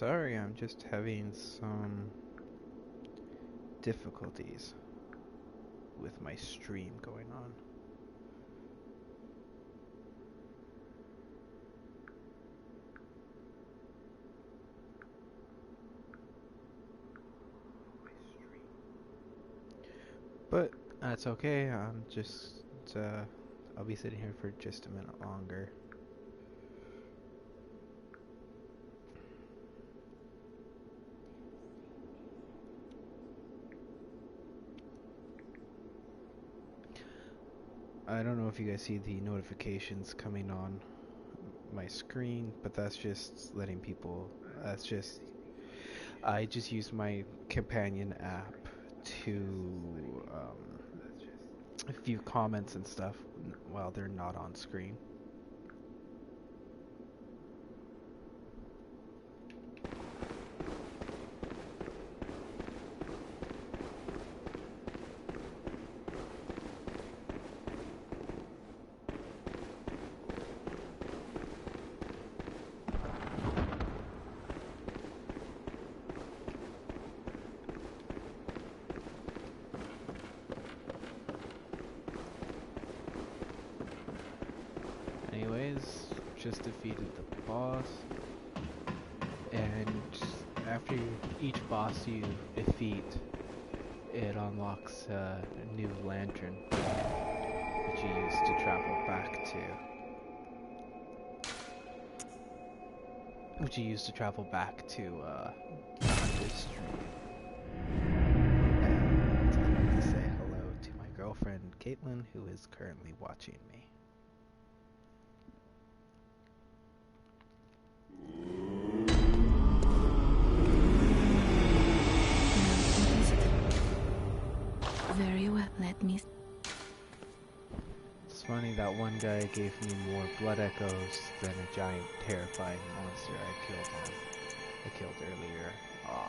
Sorry, I'm just having some difficulties with my stream going on. But that's okay. I'll be sitting here for just a minute longer. I don't know if you guys see the notifications coming on my screen, but that's just letting people, I just use my companion app to view comments and stuff while they're not on screen. Anyways, just defeated the boss, and after each boss you defeat, it unlocks a new lantern, which you use to travel back to Hunter's Stream. And I'd like to say hello to my girlfriend Caitlin, who is currently watching me. Very well, let me... It's funny that one guy gave me more blood echoes than a giant terrifying monster I killed earlier. Aw.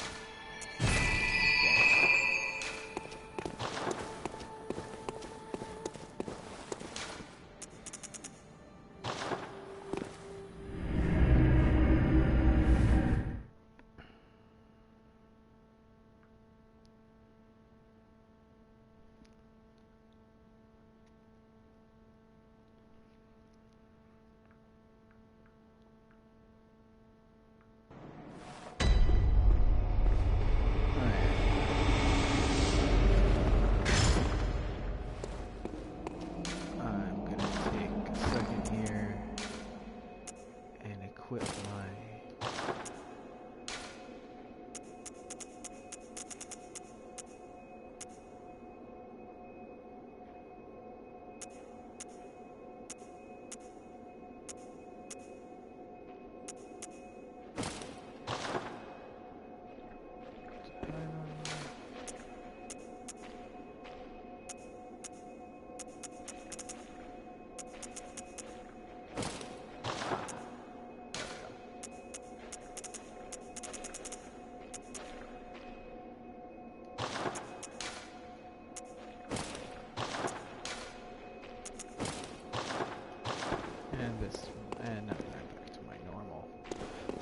And now I'm back to my normal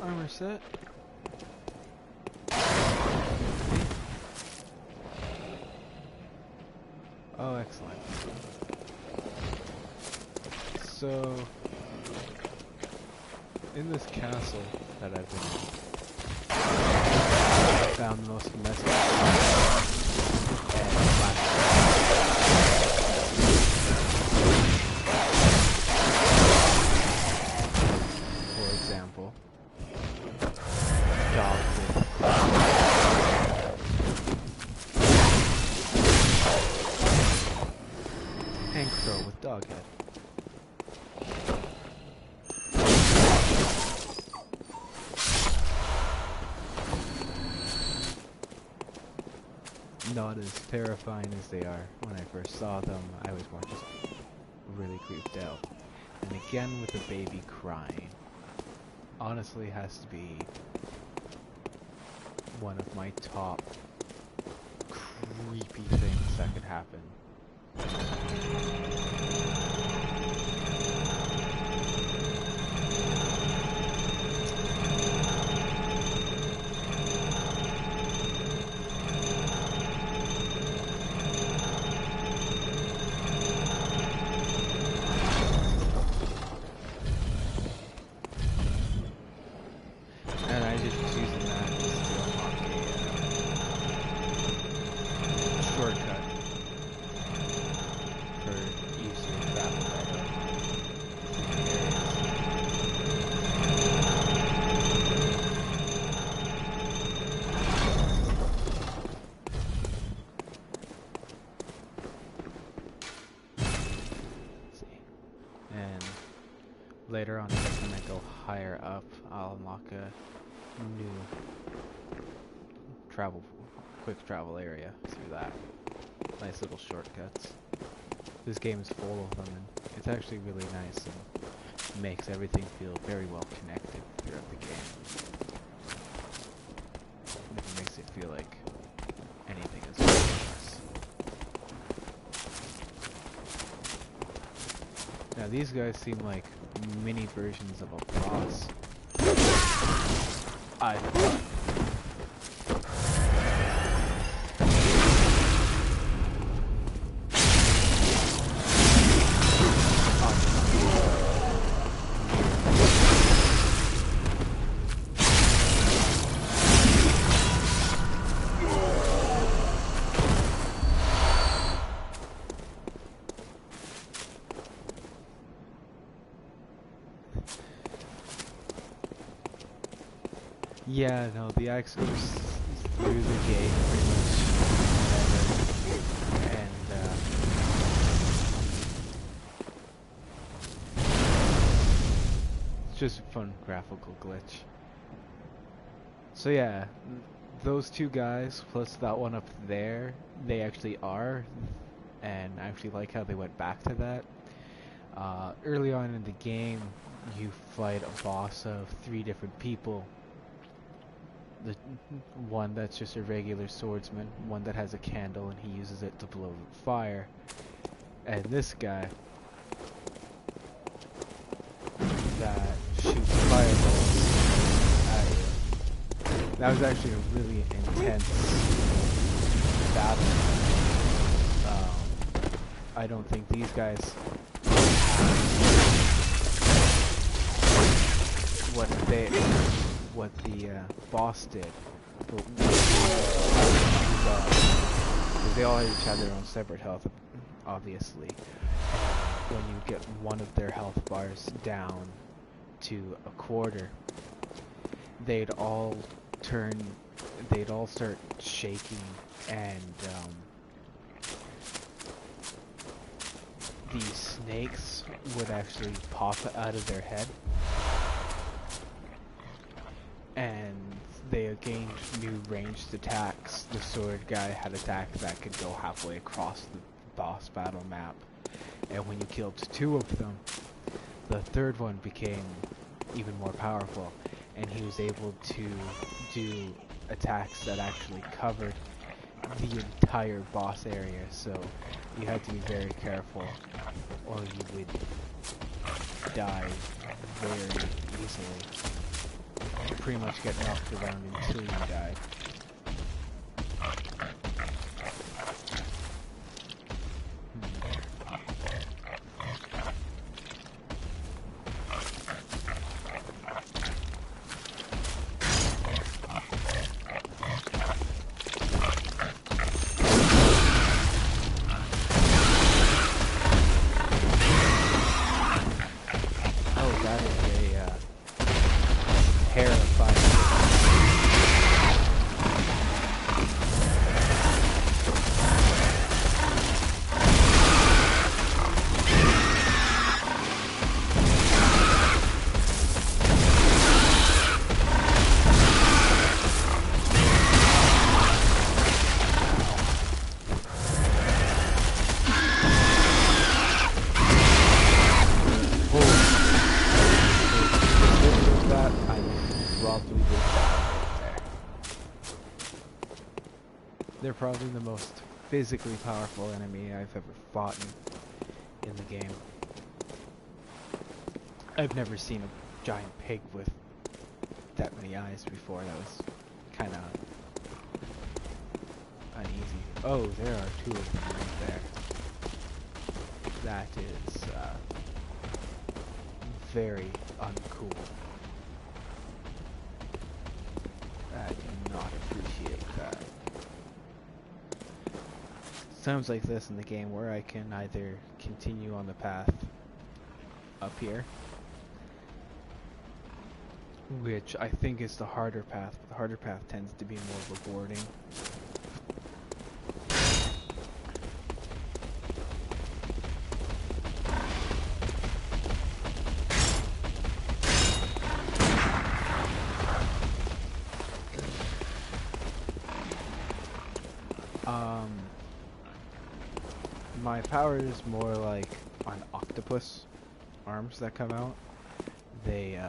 armor set. Oh, excellent. So, in this castle that I've been in, I found the most messed up and for example, dog with Hank Crow with dog head. Not as terrifying as they are when I first saw them. I was more just really creeped out. And again with the baby crying. Honestly has to be one of my top creepy things that could happen. later on, when I go higher up, I'll unlock a new quick travel area through that. Nice little shortcuts. This game is full of them, and it's actually really nice and makes everything feel very well connected throughout the game. It makes it feel like anything is meaningless. Now these guys seem like mini versions of a boss. I thought. Yeah, no, the axe goes through the gate pretty much, and it's just a fun graphical glitch. So yeah, those two guys plus that one up there, they actually are, and I actually like how they went back to that. Early on in the game, you fight a boss of 3 different people. The one that's just a regular swordsman, one that has a candle and he uses it to blow fire, and this guy that shoots fireballs at you. That was actually a really intense battle. I don't think these guys what the boss did, but they all had each other on separate health, obviously. When you get one of their health bars down to a quarter, they'd all start shaking, and these snakes would actually pop out of their head. And they gained new ranged attacks. The sword guy had attacks that could go halfway across the boss battle map. And when you killed 2 of them, the third one became even more powerful. And he was able to do attacks that actually covered the entire boss area. So you had to be very careful, or you would die very easily. Pretty much get knocked around until you die. Oh, that is a terrifying. They're probably the most physically powerful enemy I've ever fought in the game. I've never seen a giant pig with that many eyes before. That was kind of uneasy. Oh, there are 2 of them right there. That is very uncool. I do not appreciate that. Times like this in the game where I can either continue on the path up here, which I think is the harder path, but the harder path tends to be more rewarding. My power is more like on octopus arms that come out. They,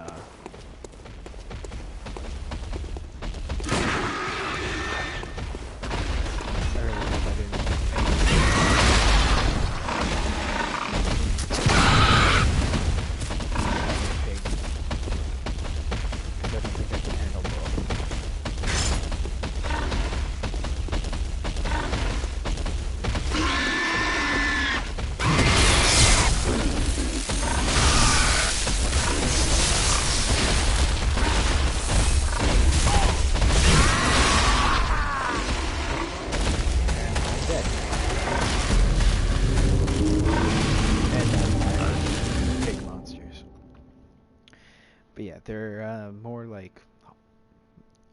they're more like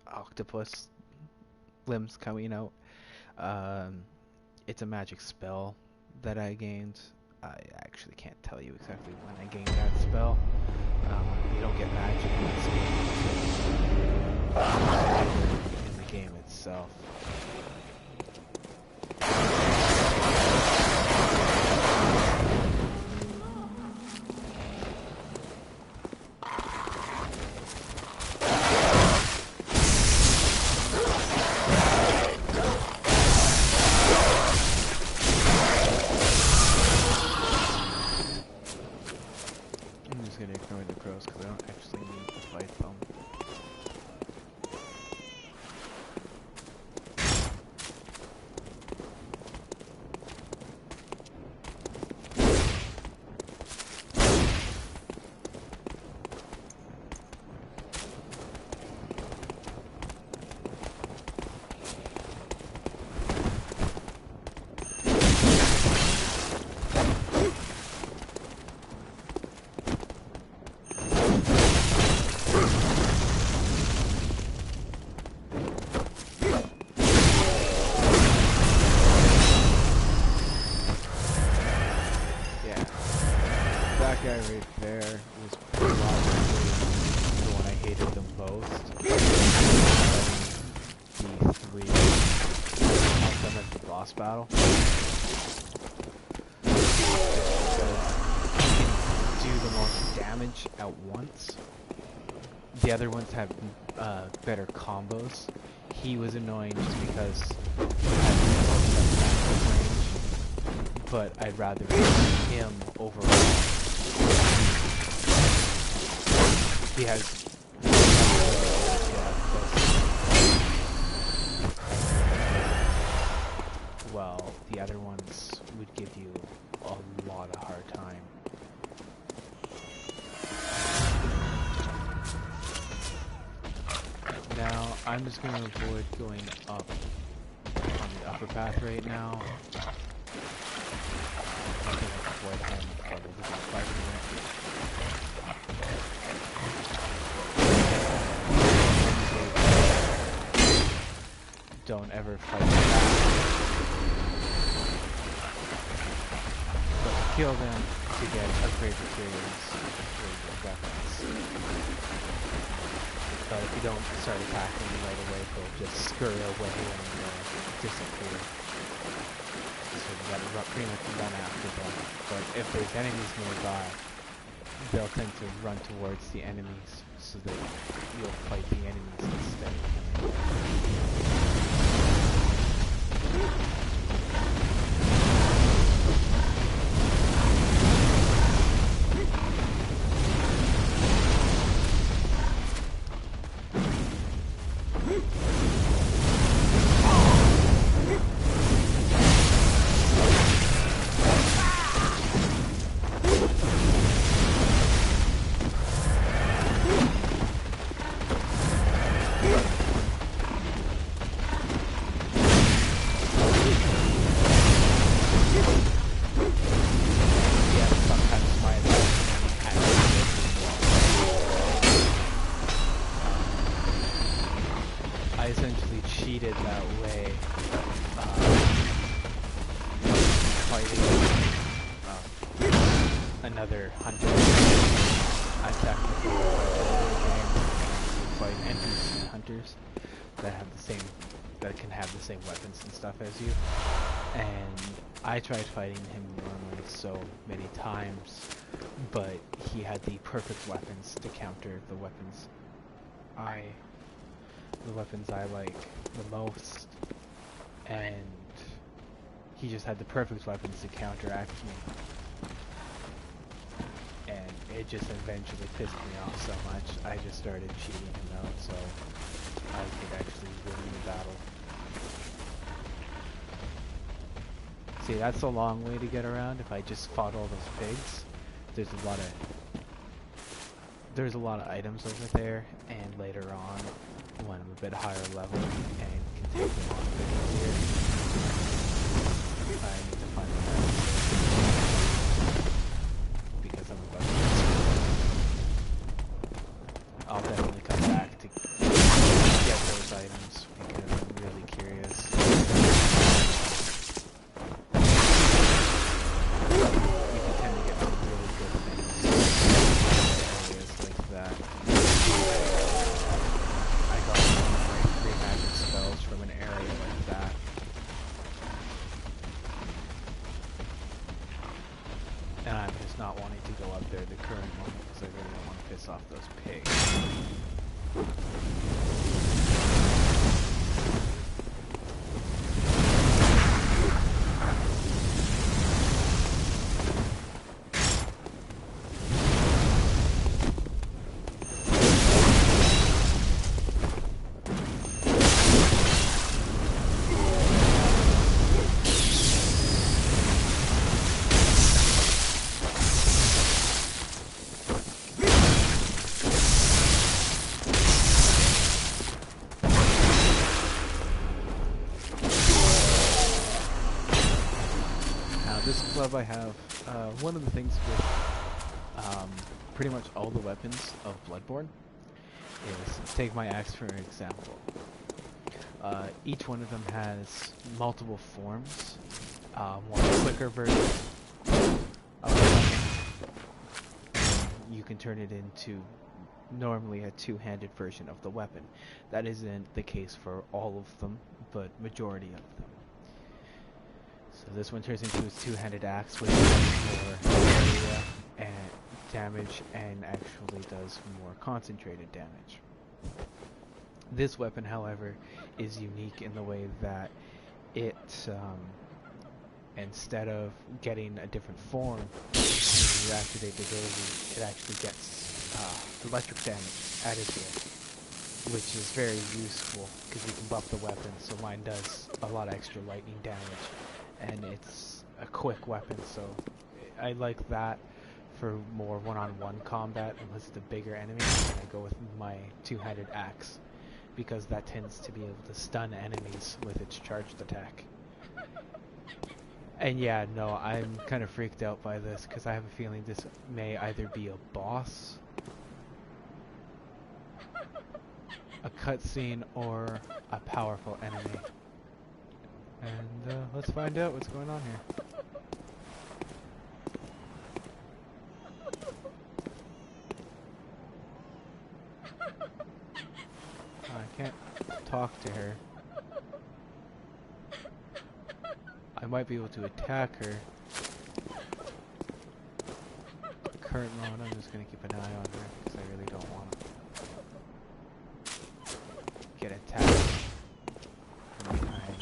octopus limbs coming out. It's a magic spell that I gained. I actually can't tell you exactly when I gained that spell. You don't get magic in this game in the game itself. Battle. Do the most damage at once. The other ones have better combos. He was annoying just because he had the range, but I'd rather him overall. He has well, the other ones would give you a lot of hard time. Now, I'm just going to avoid going up on the upper path right now. I'm going to avoid having trouble with that fighting it. Don't ever fight back. Kill them to get upgrade materials for your weapons. But if you don't start attacking them right away, they'll just scurry away and disappear. So you gotta pretty much run after them. But if there's enemies nearby, they'll tend to run towards the enemies, so that you'll fight the enemies instead. Another hunter. I technically fight NPC hunters that have the same that can have the same weapons and stuff as you. And I tried fighting him normally so many times, but he had the perfect weapons to counter the weapons I like the most, and he just had the perfect weapons to counteract me. And it just eventually pissed me off so much, I just started cheating him out so I could actually win the battle. See, that's a long way to get around. If I just fought all those pigs, there's a lot of items over there, and later on, when I'm a bit higher level and can take them on a bit easier, I need to find them out because I'm about to. I'll definitely come back to get those items because I'm really curious. You can tend to get some really good things in areas like that. I got some like 3 magic spells from an area like that. And I'm just not wanting to go up there the current moment because I really don't want to piss off those pigs. This club I have, one of the things with pretty much all the weapons of Bloodborne is, take my axe for example. Each one of them has multiple forms, one quicker version of the weapon. You can turn it into normally a two-handed version of the weapon. That isn't the case for all of them, but majority of them. So this one turns into his two-handed axe, which does more area and damage and actually does more concentrated damage. This weapon, however, is unique in the way that it, instead of getting a different form, when you activate the ability, it actually gets electric damage added to it, which is very useful because you can buff the weapon, so mine does a lot of extra lightning damage. And it's a quick weapon, so I like that for more one-on-one combat unless it's a bigger enemy, and I go with my two-handed axe because that tends to be able to stun enemies with its charged attack. And yeah, no, I'm kind of freaked out by this because I have a feeling this may either be a boss, a cutscene, or a powerful enemy. And let's find out what's going on here. I can't talk to her. I might be able to attack her. Current moment, I'm just going to keep an eye on her because I really don't want to get attacked from behind.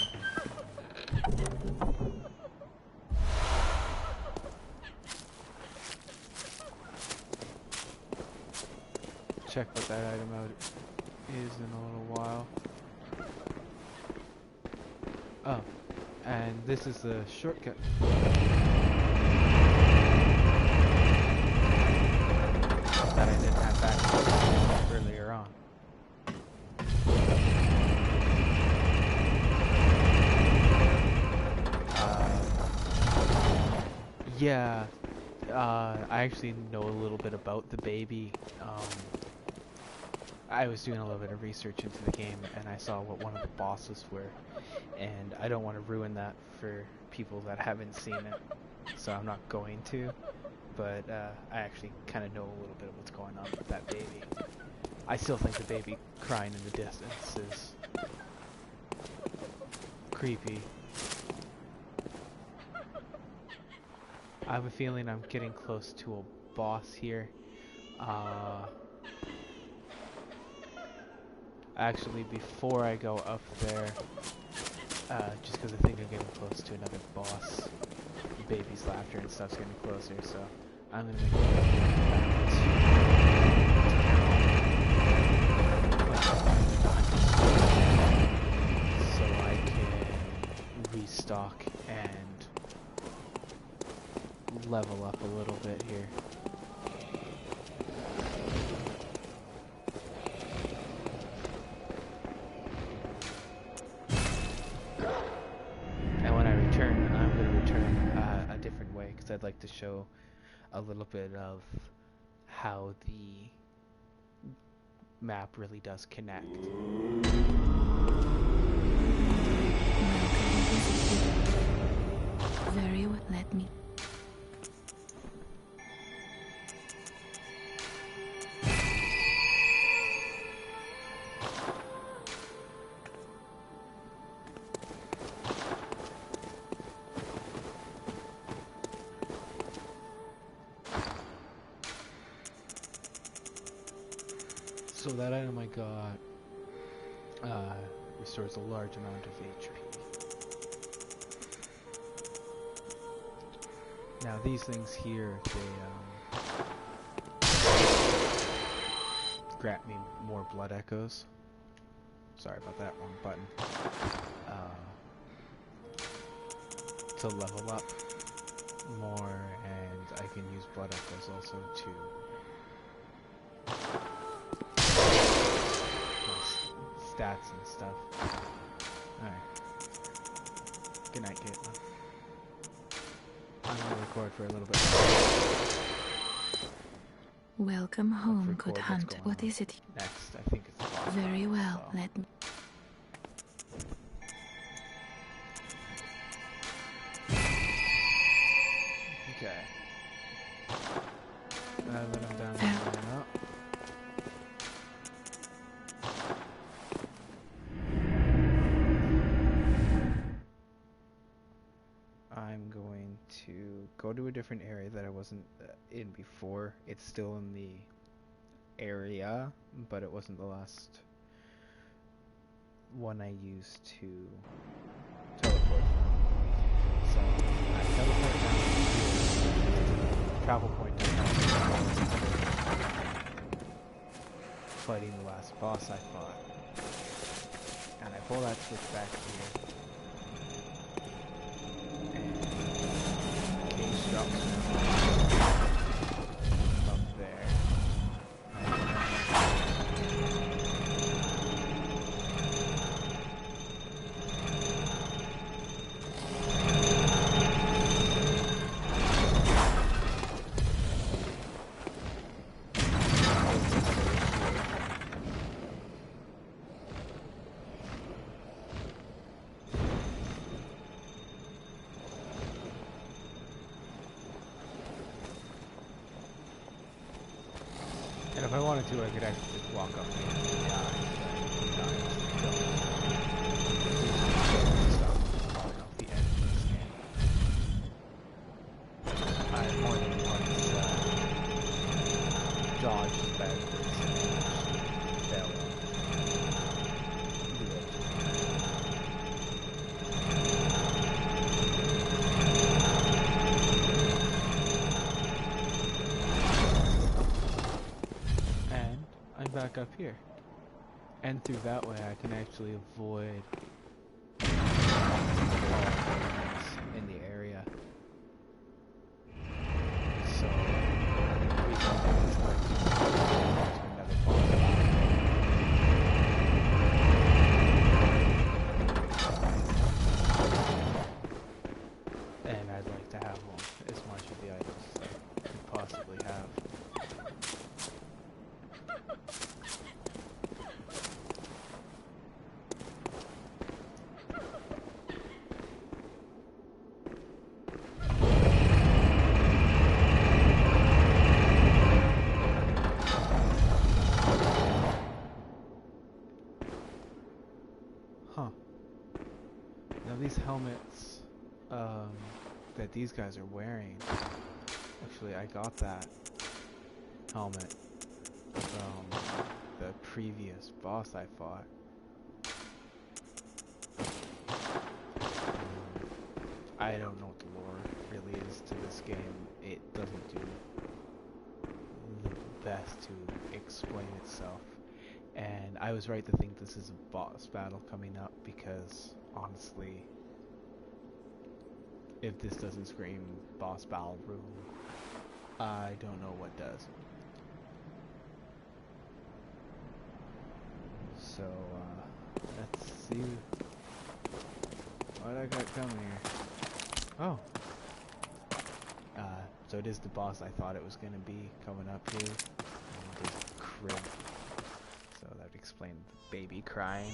Check what that item out is in a little while. Oh, and this is the shortcut. That I didn't have back earlier on. Yeah, I actually know a little bit about the baby. I was doing a little bit of research into the game, and I saw what one of the bosses were, and I don't want to ruin that for people that haven't seen it, so I'm not going to, but I actually kind of know a little bit of what's going on with that baby. I still think the baby crying in the distance is creepy. I have a feeling I'm getting close to a boss here. Actually, before I go up there, just because I think I'm getting close to another boss, baby's laughter and stuff's getting closer, so I'm gonna make a so I can restock and level up a little bit here. And when I return, I'm going to return a different way because I'd like to show a little bit of how the map really does connect. Very well, let me. So that item I got restores a large amount of HP. Now these things here, they grant me more blood echoes. Sorry about that, wrong button. To level up more, and I can use blood echoes also to stats and stuff. Alright. Good night, Caitlin. I'm gonna record for a little bit more. Welcome home, good hunt. What is it? Next, I think it's the boss. Very well, let me. Okay. Now that I'm down here now. I'm going to go to a different area that I wasn't in before. It's still in the area, but it wasn't the last one I used to teleport from. So I teleport down here, travel point down here, fighting the last boss I fought. And I pull that switch back here. Drops up there. And if I wanted to, I could actually just walk up here and die. Stop falling off the edge of this game. I more than once dodged backwards and fell off the edge. I'm back up here, and through that way I can actually avoid all enemies in the area. So we can do this like to another boss. And I'd like to have as much of the items as I could possibly have. Now these helmets that these guys are wearing, actually I got that helmet from the previous boss I fought. I don't know what the lore really is to this game. It doesn't do the best to explain itself. And I was right to think this is a boss battle coming up because, honestly, if this doesn't scream boss battle room, I don't know what does. So, let's see what I got coming here. Oh. So it is the boss I thought it was going to be coming up here. And there's a crib. So that would explain the baby crying.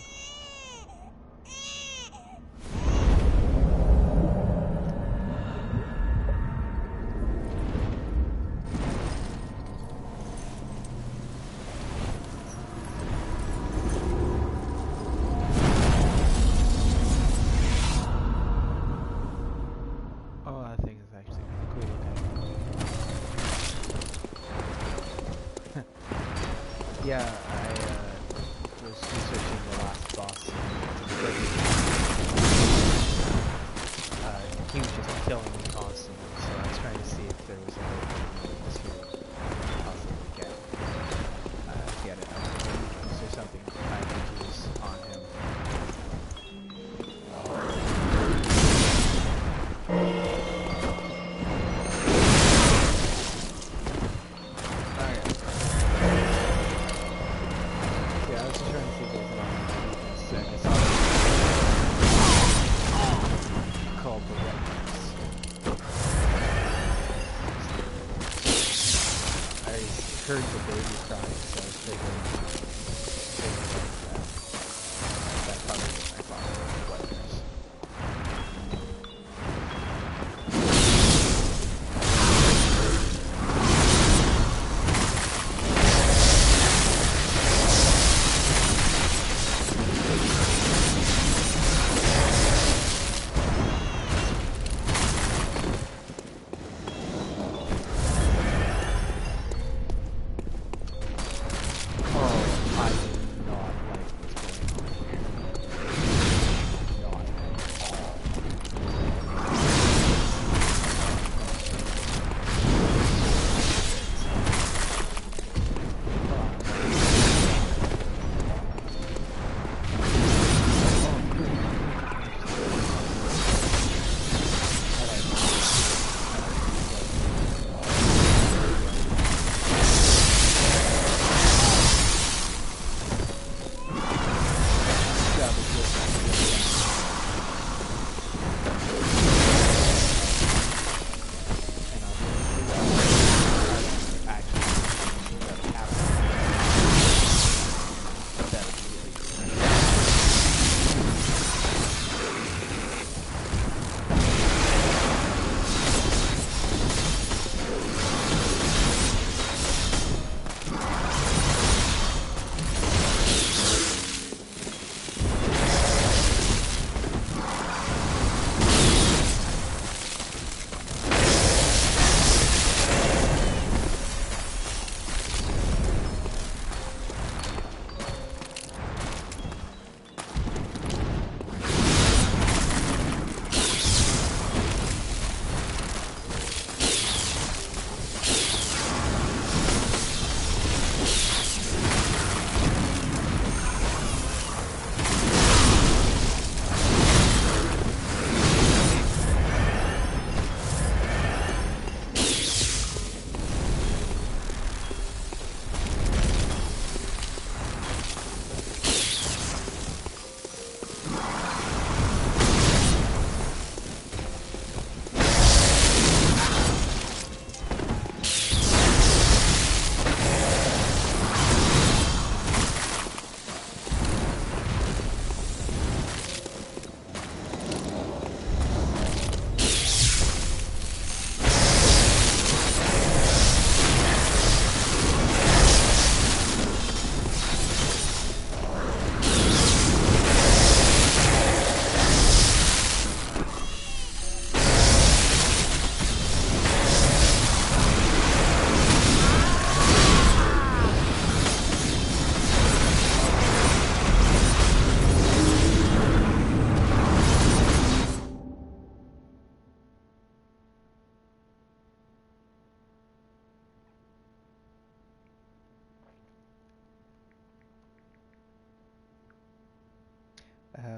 Yeah, I was researching the last boss. He was just killing me constantly, so I was trying to see if there was a way to possibly get it. Is there something I could use on him? Heard the baby crying, so I was figuring that probably was my father.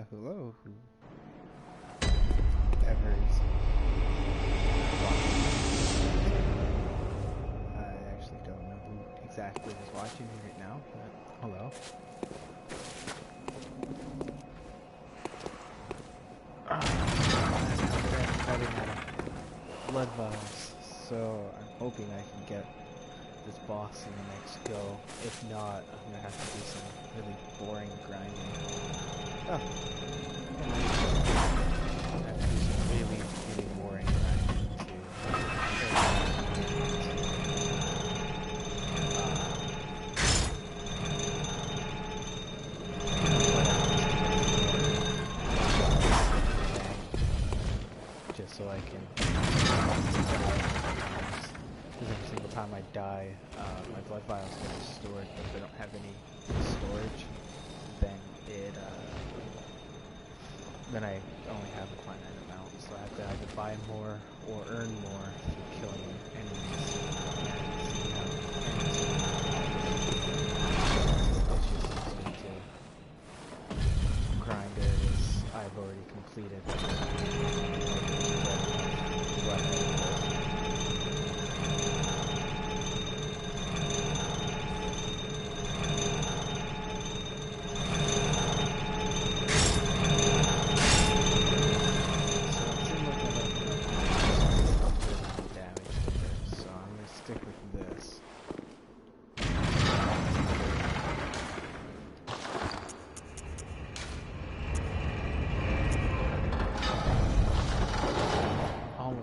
Hello, whoever is watching. I actually don't know who exactly is watching me right now, but hello. I'm running out of blood vials, so I'm hoping I can get this boss in the next go. If not, I'm gonna have to do some really boring grinding. Oh. I have to do some really, really boring grinding to just so I can because every single time I die, my blood vials get restored, but if I don't have any storage, then then I only have a finite amount, so I have to either buy more or earn more through killing enemies and seeing how enemies it's just easy to grind areas I've already completed.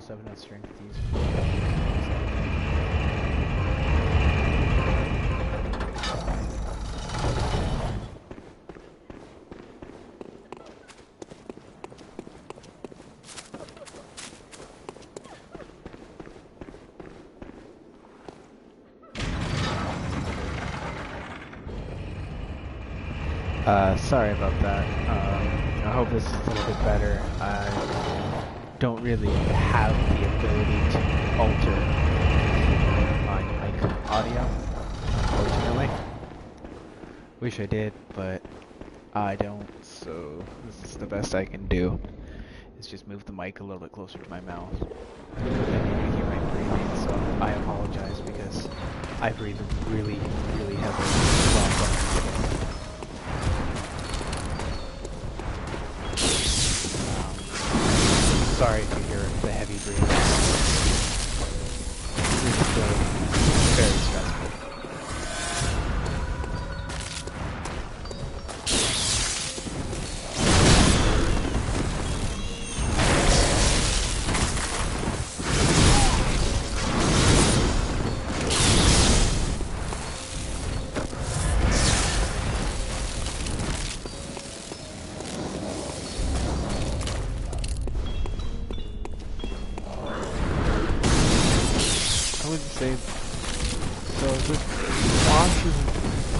Have enough strength to use sorry about that. I hope this is a little bit better. I don't really have the ability to alter my mic audio, unfortunately. Wish I did, but I don't, so this is the best I can do, is just move the mic a little bit closer to my mouth. And you can hear my breathing, so I apologize because I breathe really, really heavily. Sorry if you hear the heavy breathing. It's very stressful.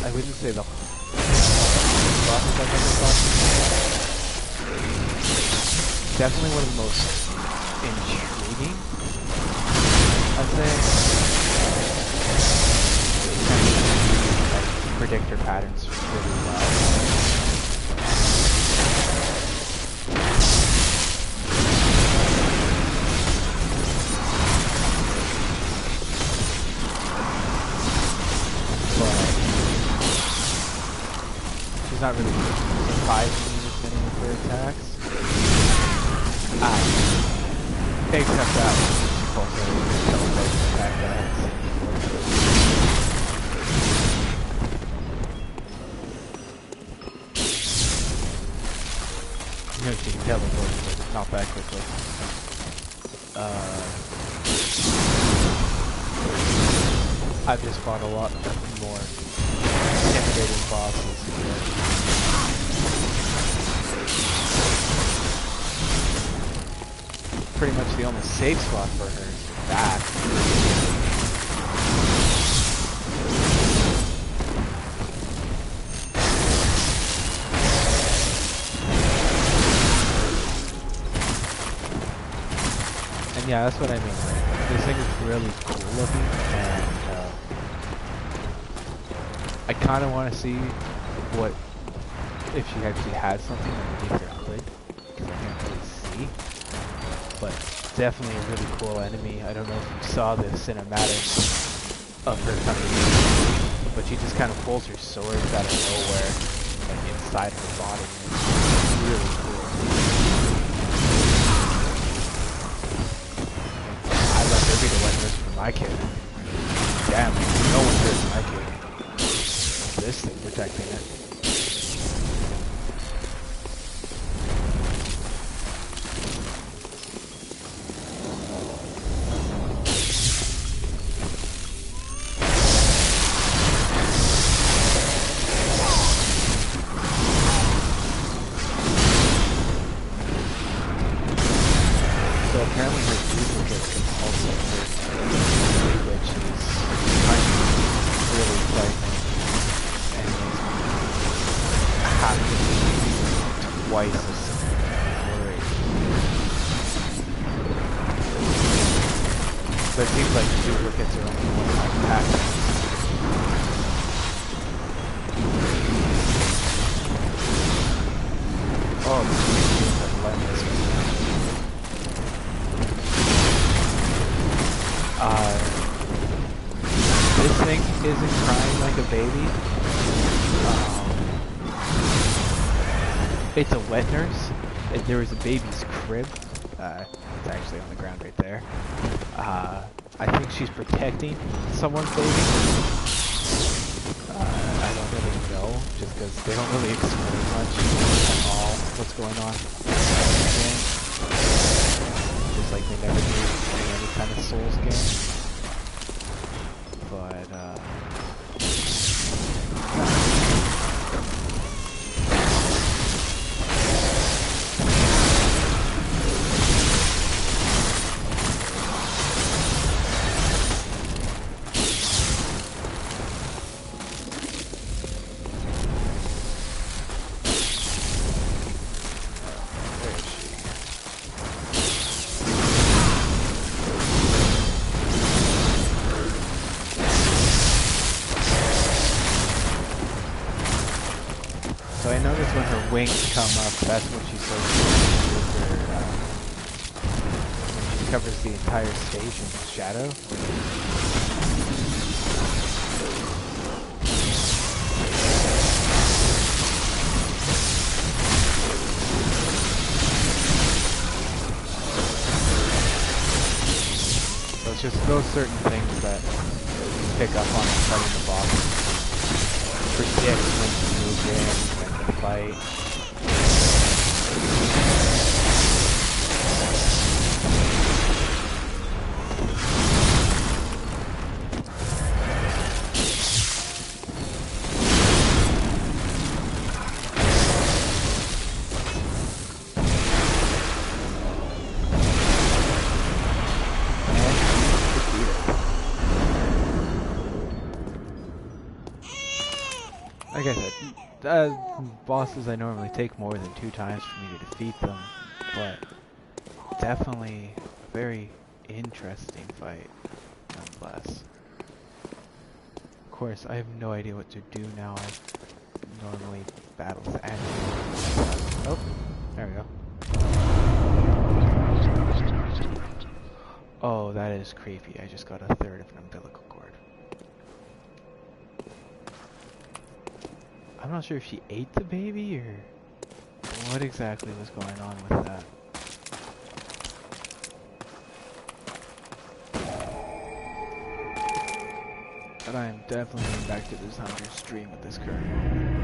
I wouldn't say the bosses I've ever fought. Definitely one of the most intriguing, I'd say. Like, predict your patterns really well. She's not really surprising me with many of her attacks. Except that also teleportation attack that I haven't seen before. You know she can teleport, but not that quickly. I've just fought a lot more intimidating bosses. Pretty much the only safe spot for her is back. And yeah, that's what I mean. Like, this thing is really cool looking, and I kind of want to see what if she actually had something underneath her hood, because I can't really see. But definitely a really cool enemy. I don't know if you saw the cinematic of her coming in, but she just kind of pulls her swords out of nowhere, like inside her body. It's really cool. I left every witness for my kid. Damn, no one hurt my kid. This thing protecting it. So apparently her duplicate can also hurt her, which is kind of really frightening. And have to be twice as worried. But it seems like duplicates are only one-time attacks. Oh, this is relentless. This thing isn't crying like a baby. It's a wet nurse. There was a baby's crib. It's actually on the ground right there. I think she's protecting someone's baby. I don't really know, just because they don't really explain much at all what's going on in the game. Just like they never do in any kind of Souls game. But, so I noticed when her wings come up, that's when she's so good with her, she covers the entire stage in shadow. So it's just those certain things that you pick up on fighting the boss. Predict when to move in, when to fight. Like I said, bosses I normally take more than 2 times for me to defeat them, but definitely a very interesting fight, nonetheless. Of course, I have no idea what to do now. I normally battle with enemies. Oh, there we go. Oh, that is creepy. I just got a third of an umbilical cord. I'm not sure if she ate the baby or what exactly was going on with that. But I'm definitely going back to this hunter stream at this current moment.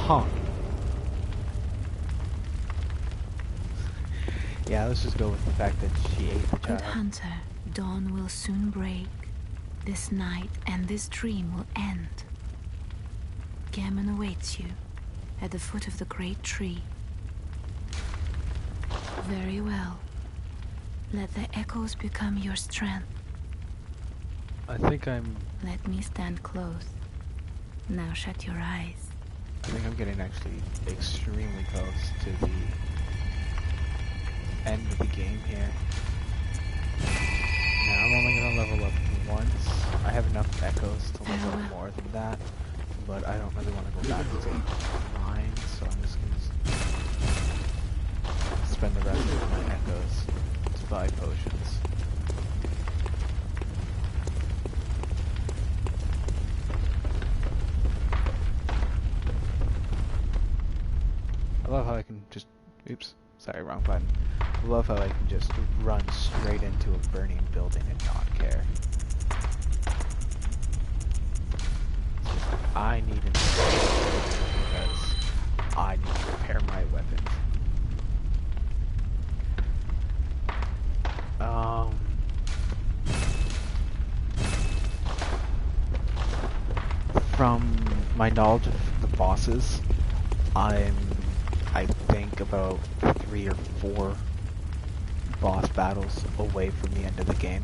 Huh. Yeah, let's just go with the fact that she ate the child. Good hunter, dawn will soon break. This night and this dream will end. Gammon awaits you at the foot of the great tree. Very well. Let the echoes become your strength. I think I'm... Let me stand close. Now shut your eyes. I think I'm getting actually extremely close to the end of the game here. Now I'm only going to level up once. I have enough echoes to level up more than that, but I don't really want to go back to mine, so I'm just going to spend the rest of my echoes to buy potions. I love how I can just, oops, sorry, wrong button. I love how I can just run straight into a burning building and not care. I need an because I need to repair my weapons. From my knowledge of the bosses, I think about 3 or 4 boss battles away from the end of the game.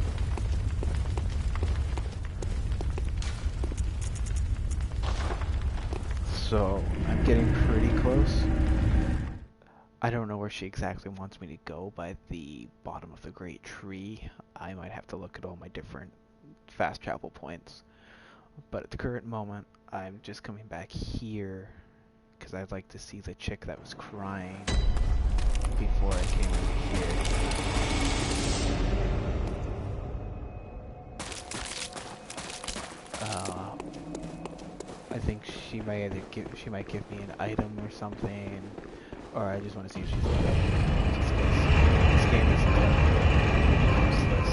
So I'm getting pretty close. I don't know where she exactly wants me to go by the bottom of the great tree. I might have to look at all my different fast travel points. But at the current moment, I'm just coming back here because I'd like to see the chick that was crying before I came over here. I think she might give me an item or something, or I just want to see if she's alive. Just because this game is done with useless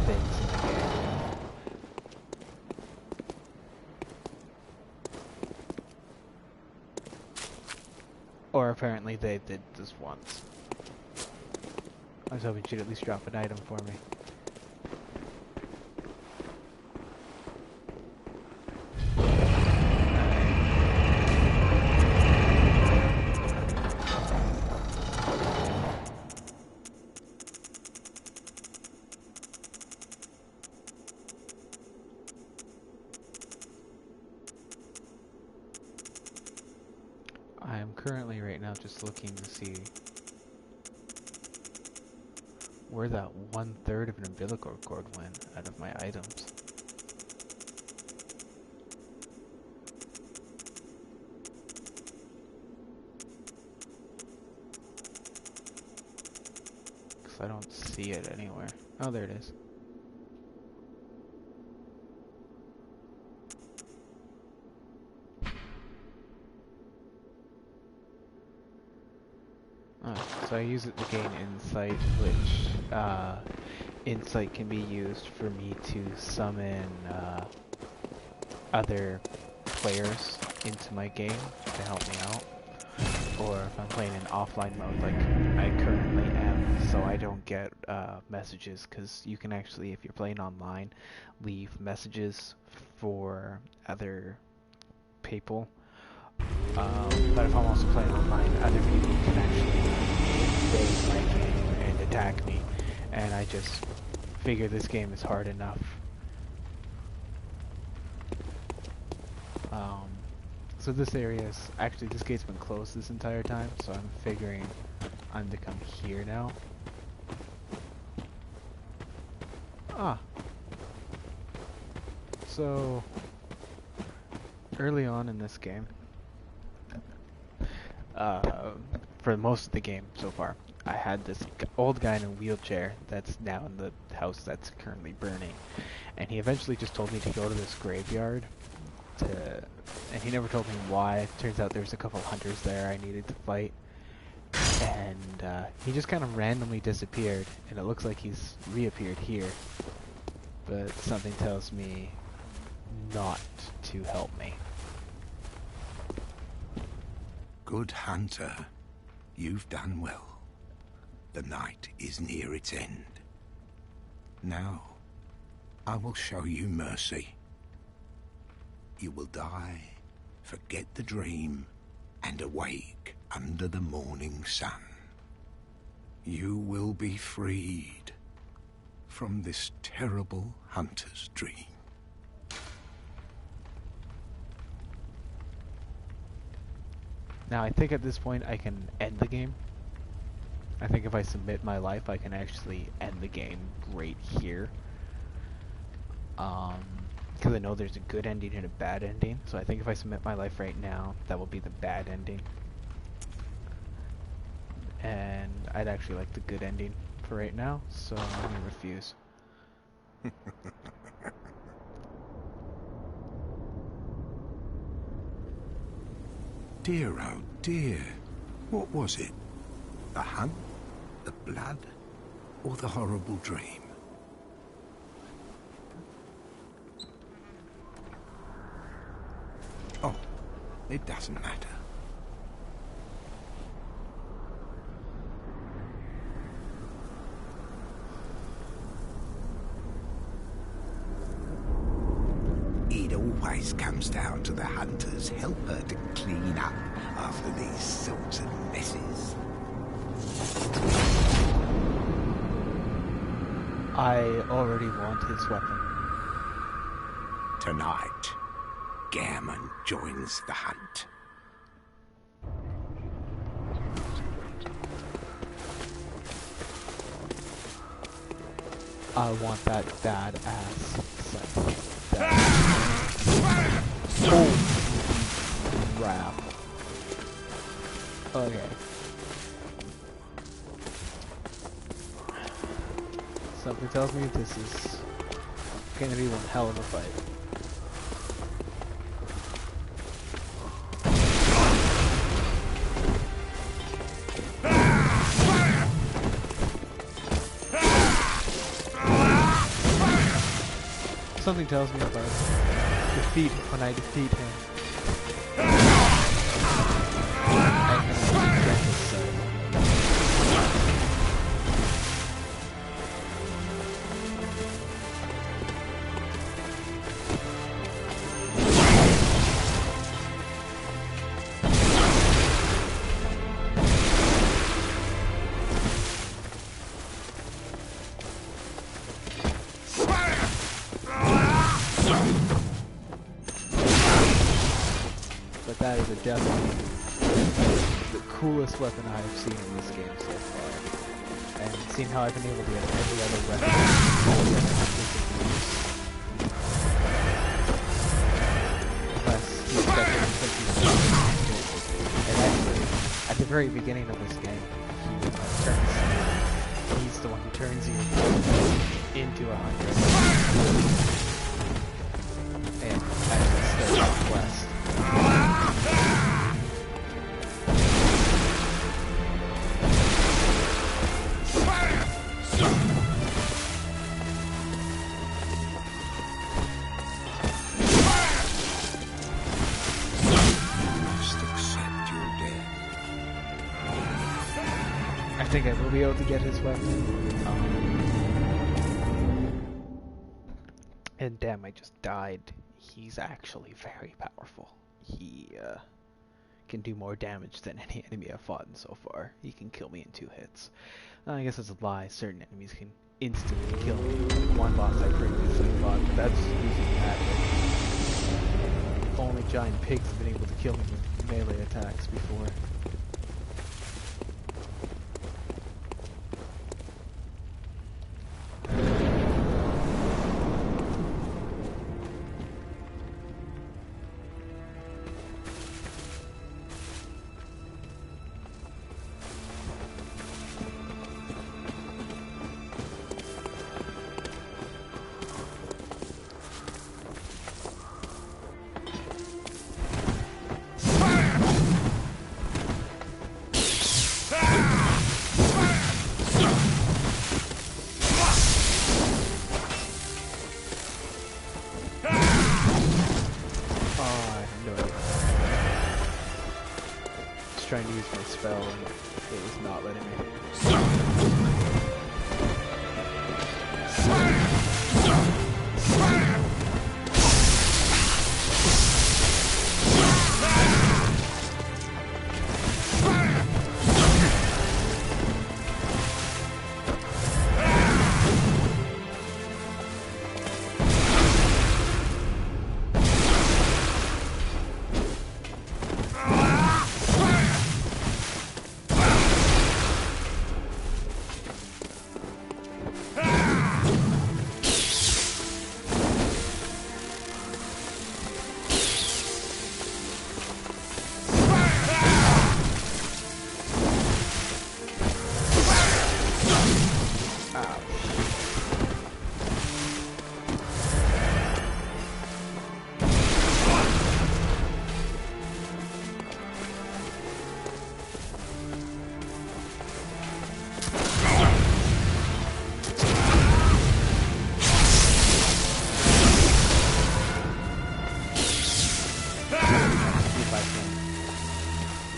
things in the game. Or apparently they did this once. I was hoping she'd at least drop an item for me. I am currently right now just looking to see where that 1/3 of an umbilical cord went out of my items. Because I don't see it anywhere. Oh, there it is. So I use it to gain insight, which insight can be used for me to summon other players into my game to help me out. Or if I'm playing in offline mode like I currently am, so I don't get messages, because you can actually, if you're playing online, leave messages for other people. But if I'm also playing online, other people can actually invade my game and attack me, and I just figure this game is hard enough. So this area is, actually this gate's been closed this entire time, so I'm figuring I'm to come here now. So early on in this game, for most of the game so far, I had this old guy in a wheelchair that's now in the house that's currently burning, and he eventually just told me to go to this graveyard and he never told me why. Turns out there's a couple hunters there I needed to fight, and he just kind of randomly disappeared, and it looks like he's reappeared here, but something tells me not to help me. Good hunter, you've done well. The night is near its end. Now, I will show you mercy. You will die, forget the dream, and awake under the morning sun. You will be freed from this terrible hunter's dream. Now I think at this point I can end the game. I think if I submit my life, I can actually end the game right here. Because I know there's a good ending and a bad ending. So I think if I submit my life right now, that will be the bad ending. And I'd actually like the good ending for right now, so I'm gonna refuse. Dear, oh dear. What was it? The hunt? The blood? Or the horrible dream? Oh, it doesn't matter. It always comes down to the hunter's helper to clean up after these sorts of messes. I already want his weapon. Tonight, Gammon joins the hunt. I want that badass set. Oh, crap. Okay. Something tells me this is gonna be one hell of a fight. Something tells me about defeat when I defeat him. But that is definitely the coolest weapon I have seen in this game so far. And seeing how I've been able to get every other weapon, unless he expected him to be. And actually, at the very beginning of this game, he's the one who turns you into a hunter. And actually starts the quest. I think I will be able to get his weapon. And damn, I just died. He's actually very powerful. He can do more damage than any enemy I've fought in so far. He can kill me in 2 hits. I guess that's a lie. Certain enemies can instantly kill me. Like one boss I previously fought, but that's using magic. Only giant pigs have been able to kill me with melee attacks before. Trying to use my spell and it was not letting me.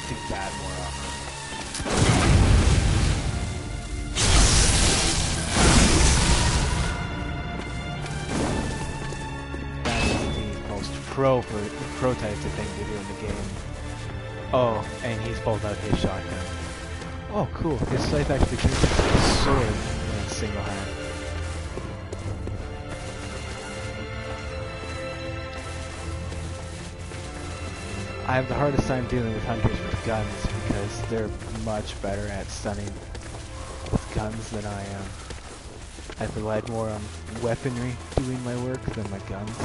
do that more often. That's the most pro type of thing to do in the game. Oh, and he's pulled out his shotgun. Oh, cool. His scythe actually turns into a sword in single hand. I have the hardest time dealing with hunters with guns because they're much better at stunning with guns than I am. I've relied more on weaponry doing my work than my guns.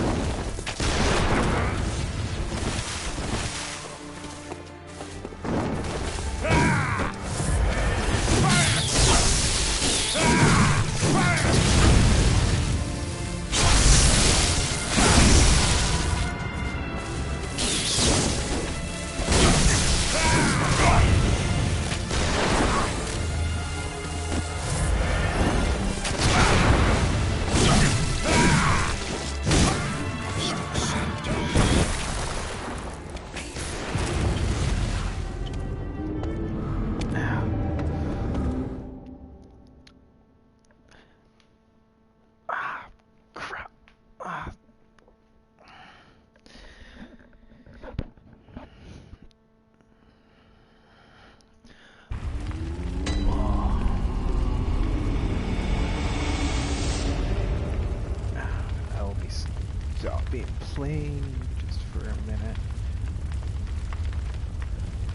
Playing just for a minute.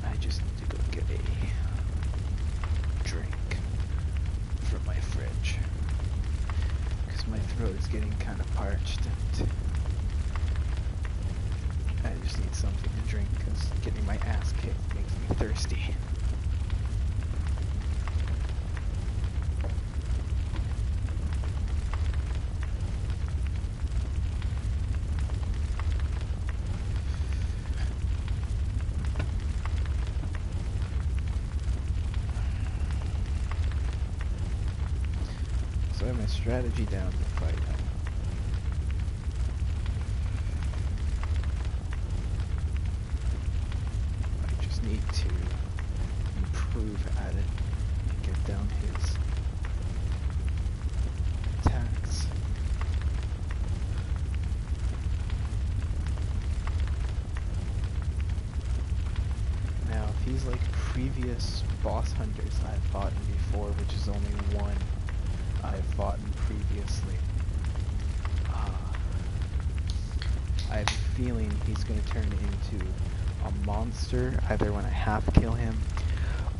I just need to go get a drink from my fridge because my throat is getting kind of parched and I just need something to drink because getting my ass kicked makes me thirsty. So I have my strategy down to fight him. I just need to improve at it and get down his attacks. Now, if he's like previous boss hunters I've fought in before, which is only one I've fought in previously, I have a feeling he's going to turn into a monster either when I half kill him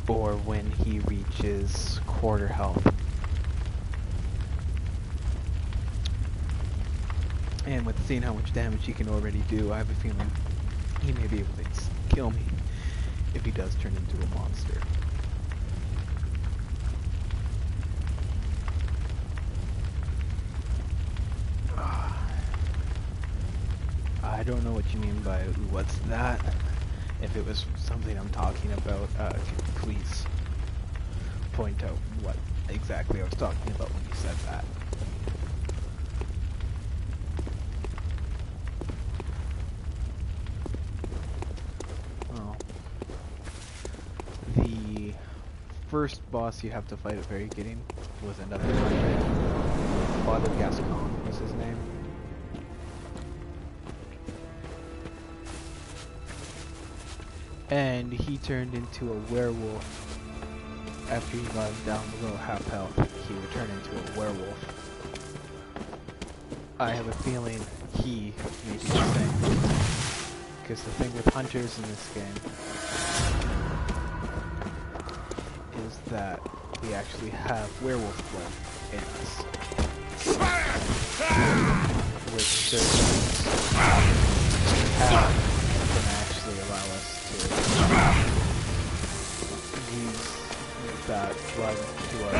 or when he reaches quarter health. And with seeing how much damage he can already do, I have a feeling he may be able to kill me if he does turn into a monster. I don't know what you mean by what's that. If it was something I'm talking about, could you please point out what exactly I was talking about when you said that? Oh. The first boss you have to fight at the very beginning was another hunter. Father Gascon was his name. And he turned into a werewolf. After he got down below half health, he would turn into a werewolf. I have a feeling he may do the same. Because the thing with hunters in this game is that we actually have werewolf blood in us. Which certain have can actually allow us to use that blood to our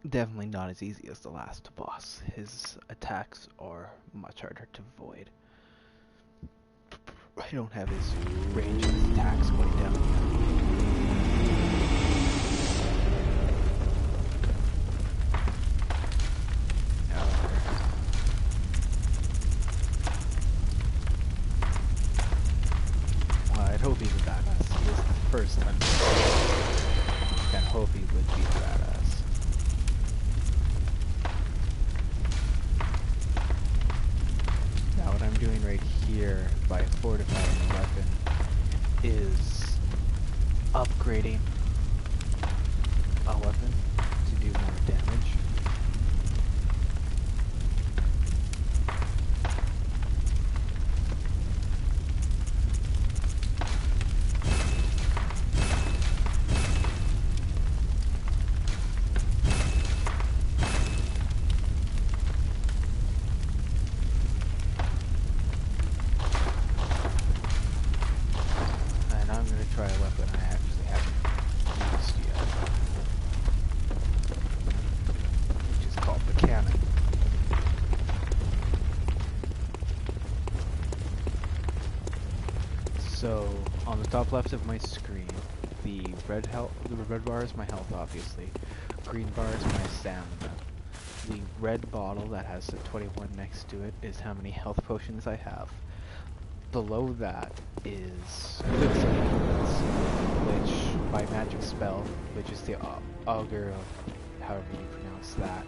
Definitely not as easy as the last boss. His attacks are much harder to avoid. I don't have his range of his attacks quite down yet. Well, I'd hope he's a badass. He is the first time. I'd hope he would be a badass. Now what I'm doing right here by fortifying the weapon is upgrading a weapon to do more damage. Try a weapon I actually haven't used yet, which is called the cannon. So on the top left of my screen, the red bar is my health, obviously. Green bar is my stamina. The red bottle that has the 21 next to it is how many health potions I have. Below that is Quicksilver bullets, which by magic spell, which is the augur of however you pronounce that.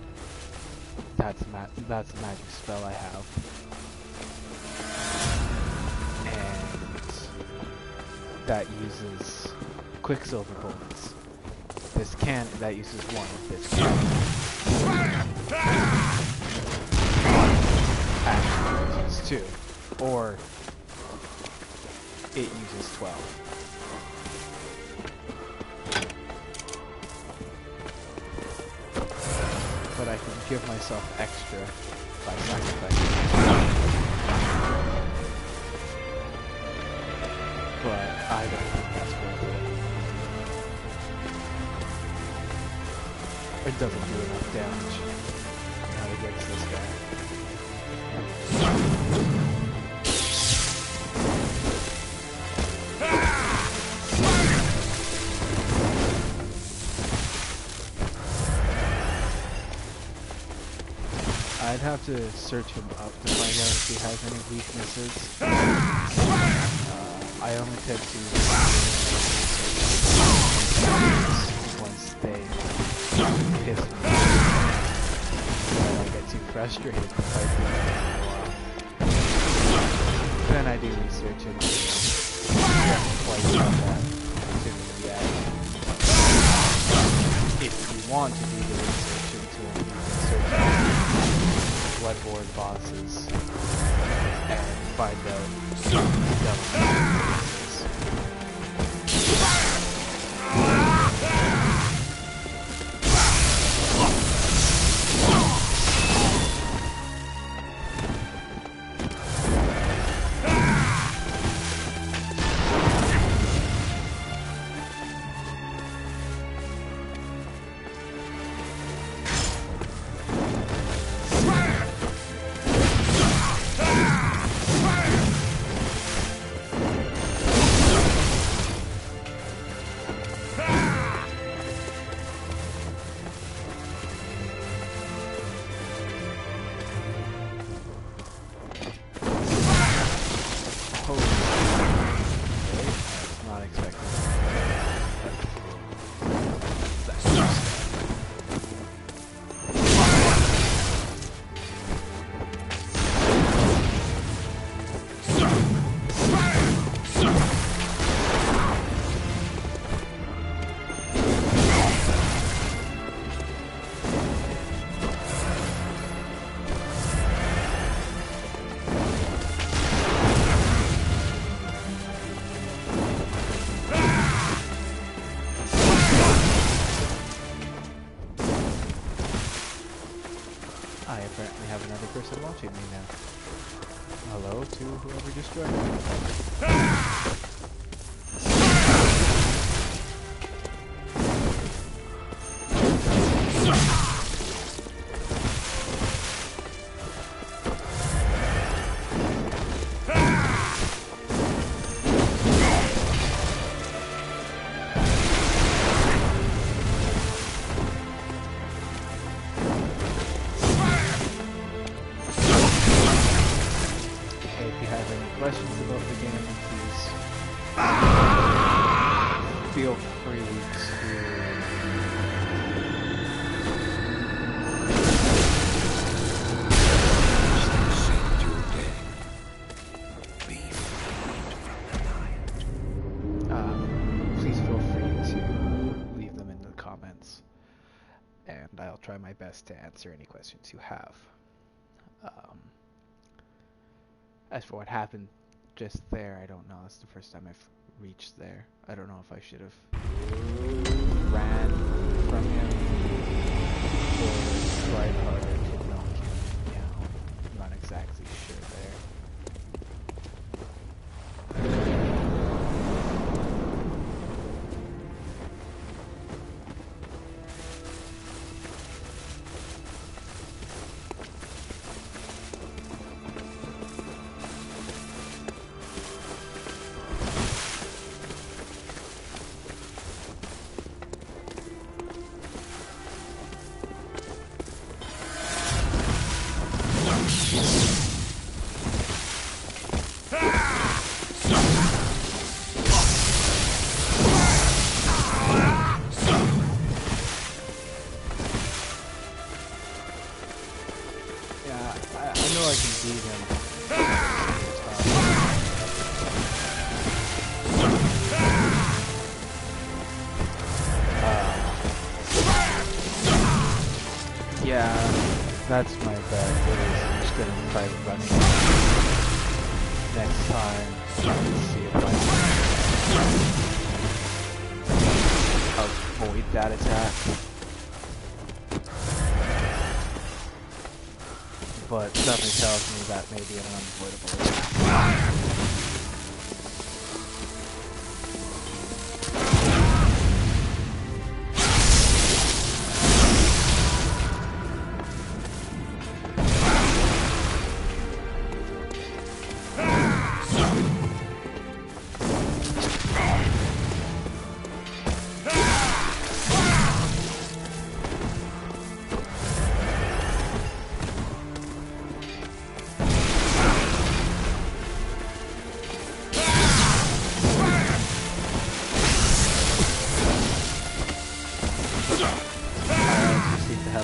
That's a magic spell I have, and that uses Quicksilver bullets. This cannon that uses one. This cannon actually uses two, or it uses 12. But I can give myself extra by sacrificing. But I don't think that's worth it. It doesn't do enough damage. Not against this guy. I'd have to search him up to find out if he has any weaknesses. I only tend to once they piss me off. I get too frustrated with fighting for a while. Then I do research him. I haven't quite done that to me yet. If you want to do the research into him, you can search Bloodborne bosses and find out I apparently have another person watching me now. Hello to whoever just joined me. questions about the game, please feel free to Send your dead. Be freed from the night. please feel free to leave them in the comments, and I'll try my best to answer any questions you have. As for what happened just there, I don't know. It's the first time I've reached there. I don't know if I should have ran from him or tried harder to knock him down. I'm not exactly sure there. I know I can beat him. Yeah, that's my bet. I'm just gonna try running next time. See if I can avoid that attack. But something tells me that may be an unavoidable attack.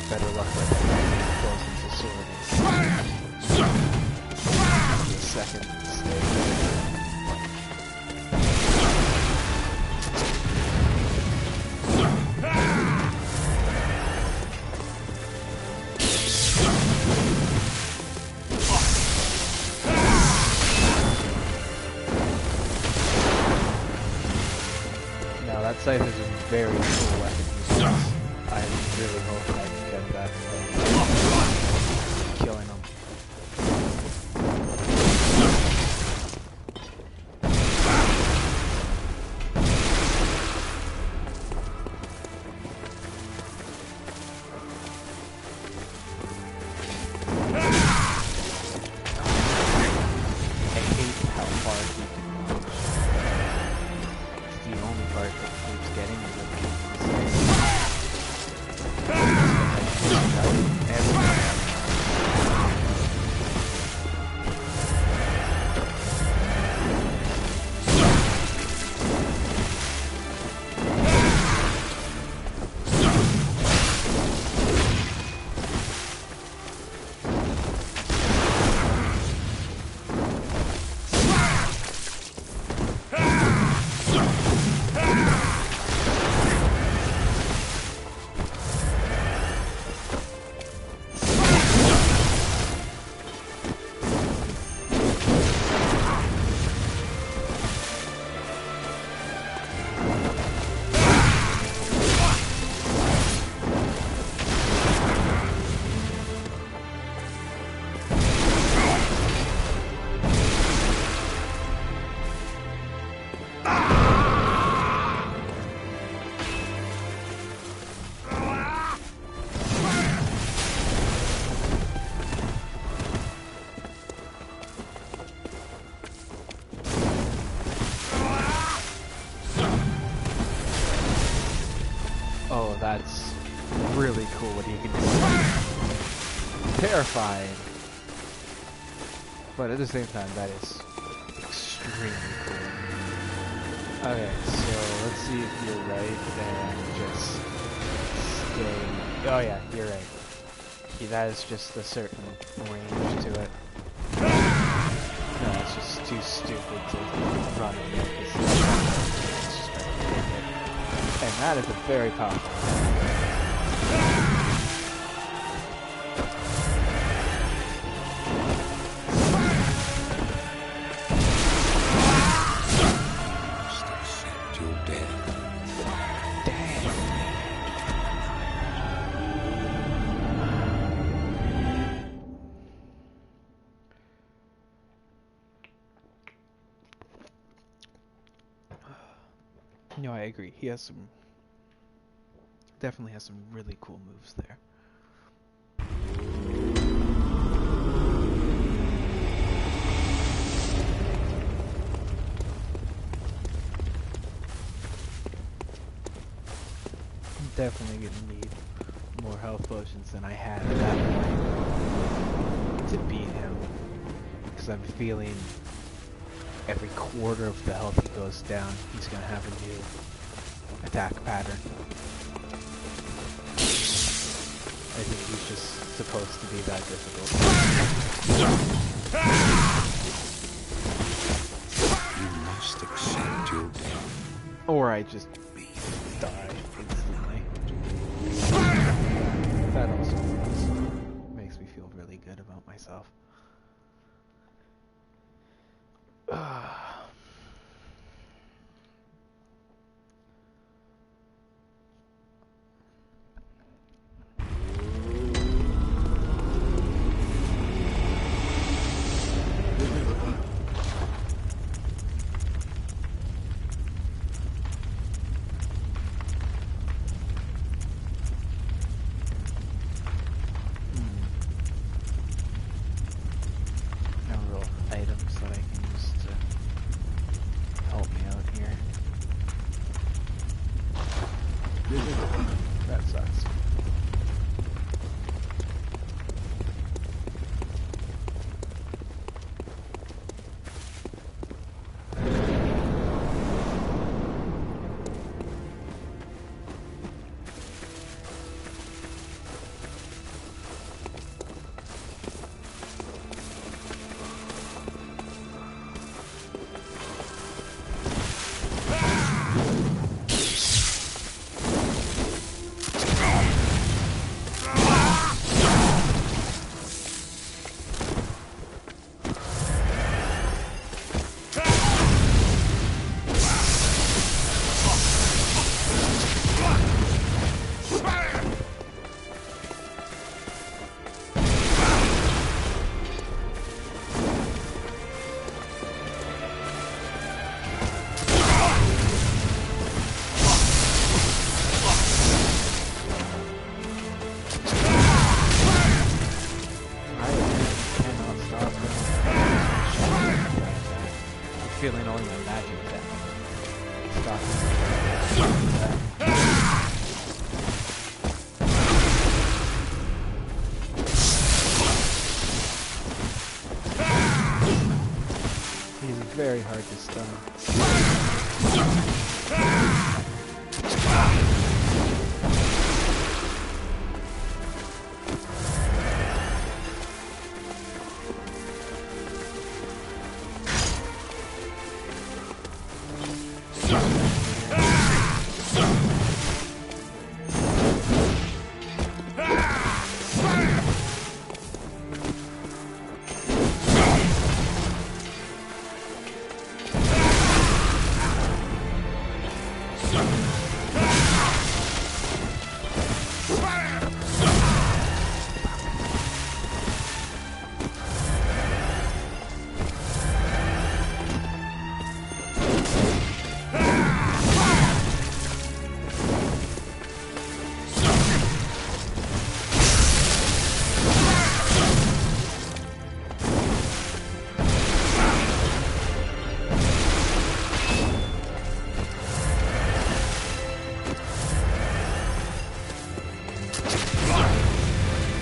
Better luck with it. Goes into sword. The second stage. Now that scythe is a very cool weapon. I really hope I can get that killing him. I hate how far he can push. It's the only part that keeps getting me with Oh, that's really cool what he can do. Terrifying. But at the same time, that is really cool. Okay, so let's see if you're right and just stay. Oh yeah, you're right. Yeah, that is just a certain range to it. No, it's just too stupid to run it there because it's just trying to take it. And that is a very powerful attack. No, I agree. He has some, definitely has some really cool moves there. I'm definitely gonna need more health potions than I had at that point to beat him, because I'm feeling every quarter of the health he goes down, he's gonna have a new attack pattern. I think he's just supposed to be that difficult. You must accept your death. Or I just die instantly. That also works. Makes me feel really good about myself. Items that I can use to help me out here. That sucks. Feeling only my magic that stop. He's very hard to stun.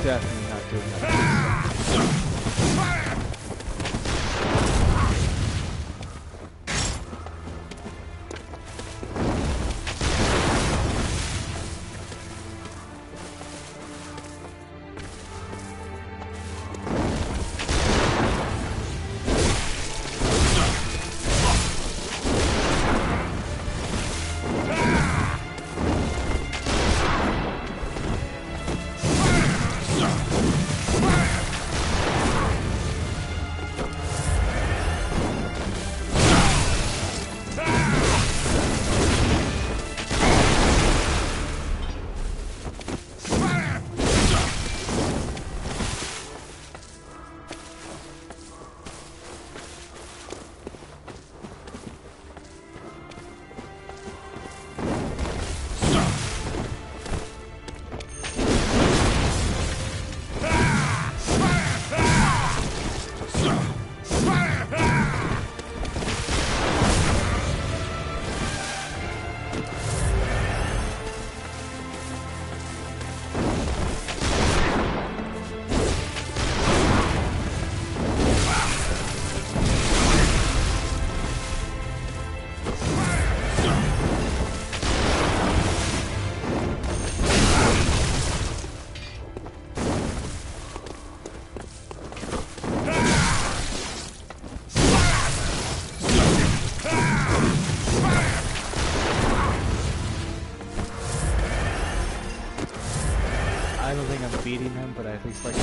Definitely not doing that. him, but at least I can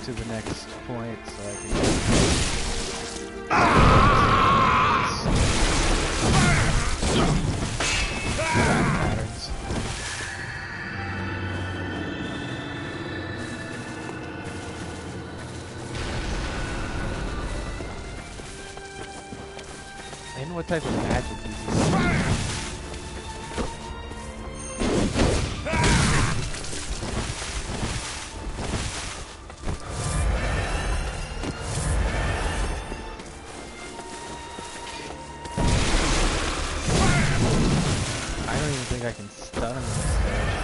to the next point so I can patterns. And what type of magic he's using. I can stun him in this stage.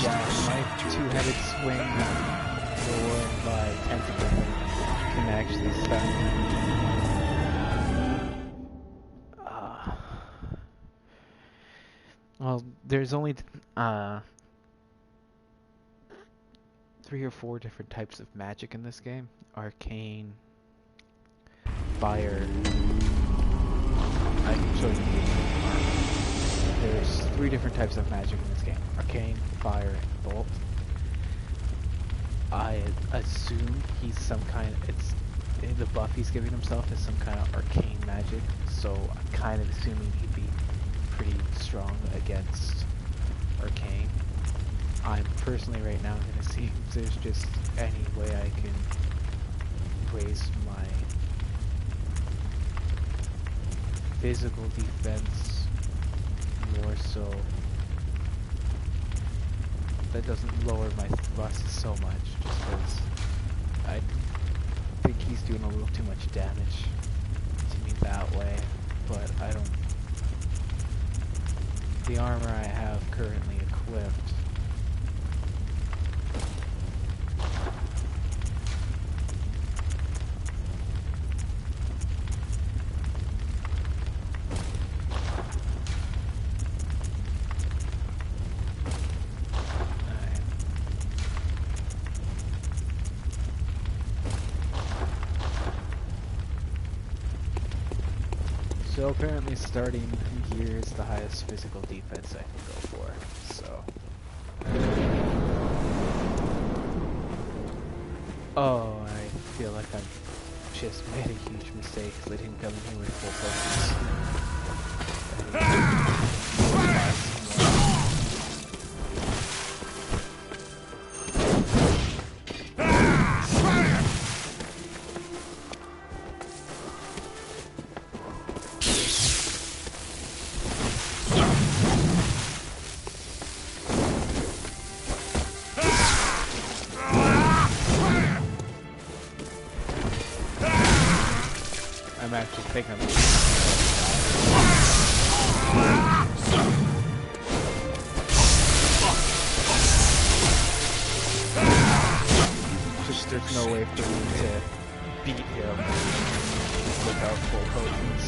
Yeah, my two-headed swing or by tentacle can actually stun him. Well, there's only 3 or 4 different types of magic in this game. Arcane, fire. I can show you. There's 3 different types of magic in this game. Arcane, fire, and bolt. I assume he's some kind of, the buff he's giving himself is some kind of arcane magic, so I'm kind of assuming he'd be pretty strong against arcane. I'm personally right now going to see if there's just any way I can raise my physical defense more so that doesn't lower my thrust so much, just because I think he's doing a little too much damage to me that way, but I don't. The armor I have currently equipped So apparently starting here is the highest physical defense I can go for, so. Oh, I feel like I've just made a huge mistake because I didn't come in here with full focus. I'm actually thinking I'm just there's no way for me to beat him without full potions.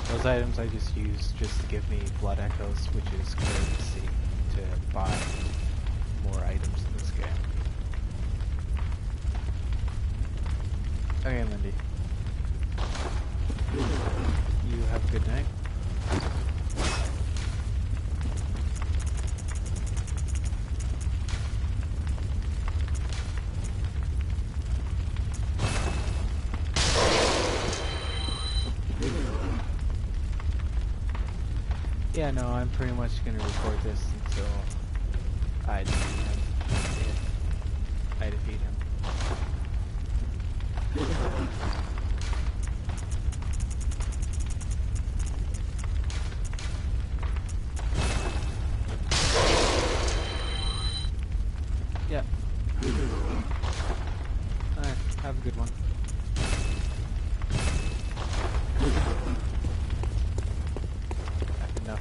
Those items I just used just to give me blood echoes, which is currency to buy more items in this game. Okay, Lindy. You have a good night. Yeah, no, I'm pretty much gonna record this until I defeat him. If I defeat him.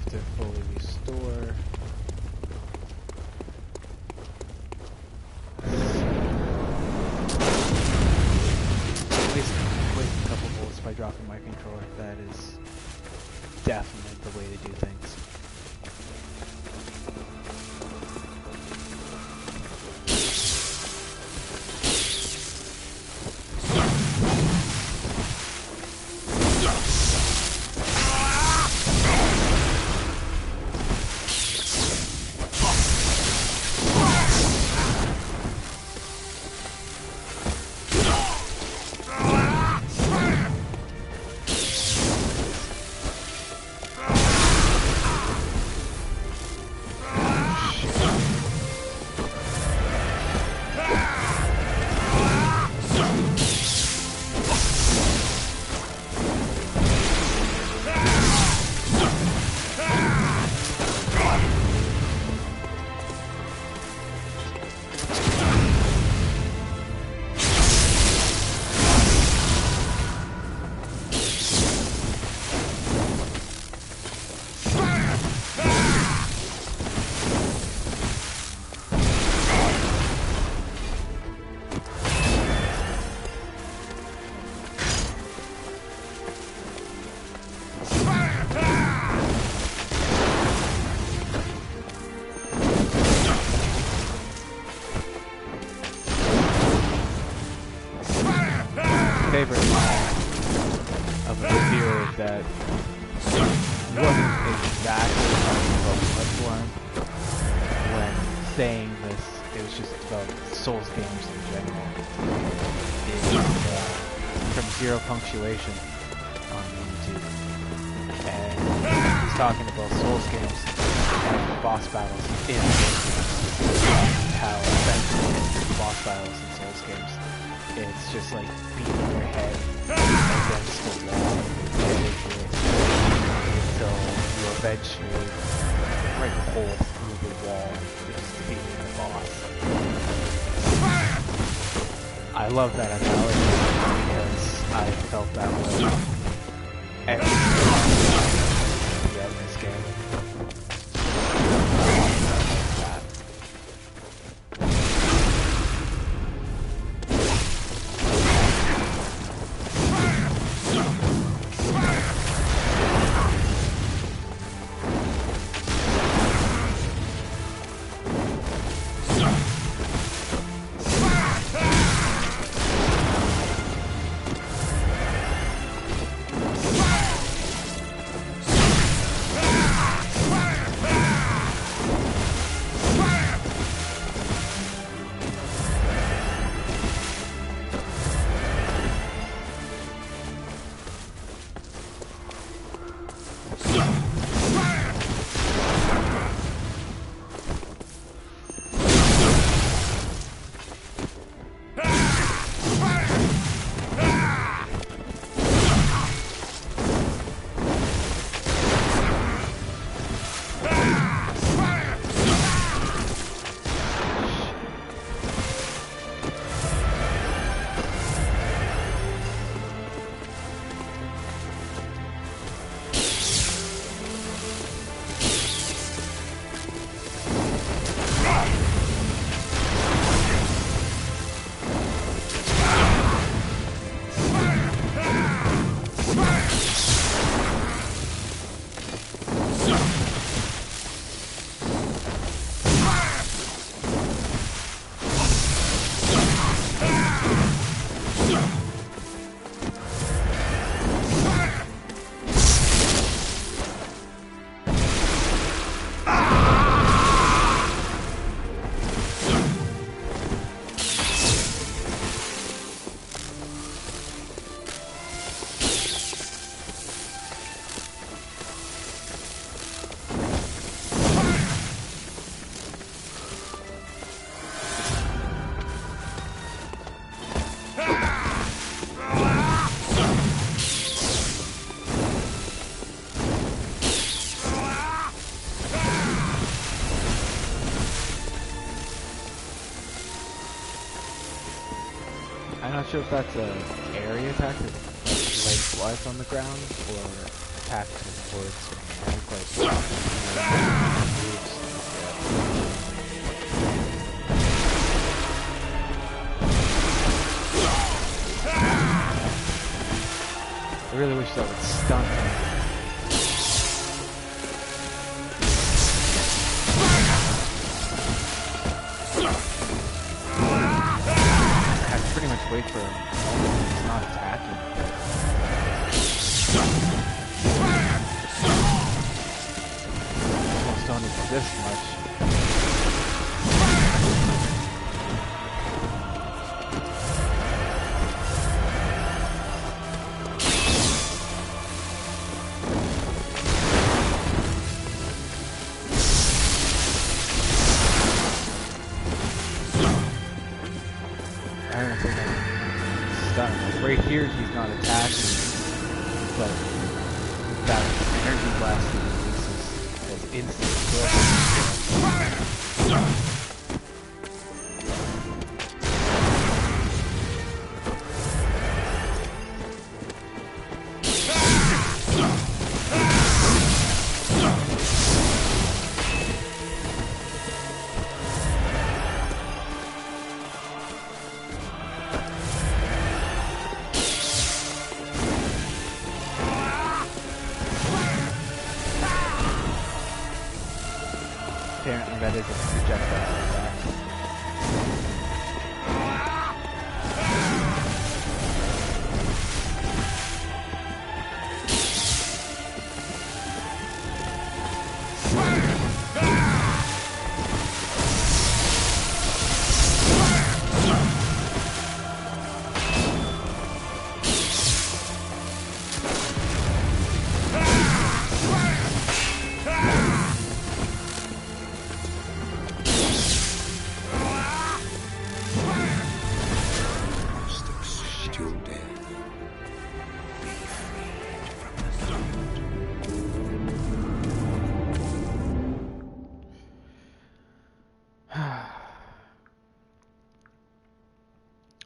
to fully restore. Waste a couple bullets by dropping my controller. That is definitely the way to do things. Favorite line of the reviewer that wasn't exactly talking about Bloodborne when saying this. It was just about Souls games in general. It's from Zero Punctuation on YouTube, and he's talking about Souls games and boss battles in Souls games. How essentially boss battles in Souls games, it's just like beating your head against the wall repeatedly until you eventually break a hole through the wall, just defeating the boss. I love that analogy because I felt that way every throughout this game. I'm not sure if that's a area attack that lays life on the ground, or attack towards him. I look like moves. I really wish that would stun him. I have to pretty much wait for him. He's not attacking. Almost don't need this much. Right here, he's not attacking, but that energy blast he releases has instant kill. Apparently that is a projectile attack.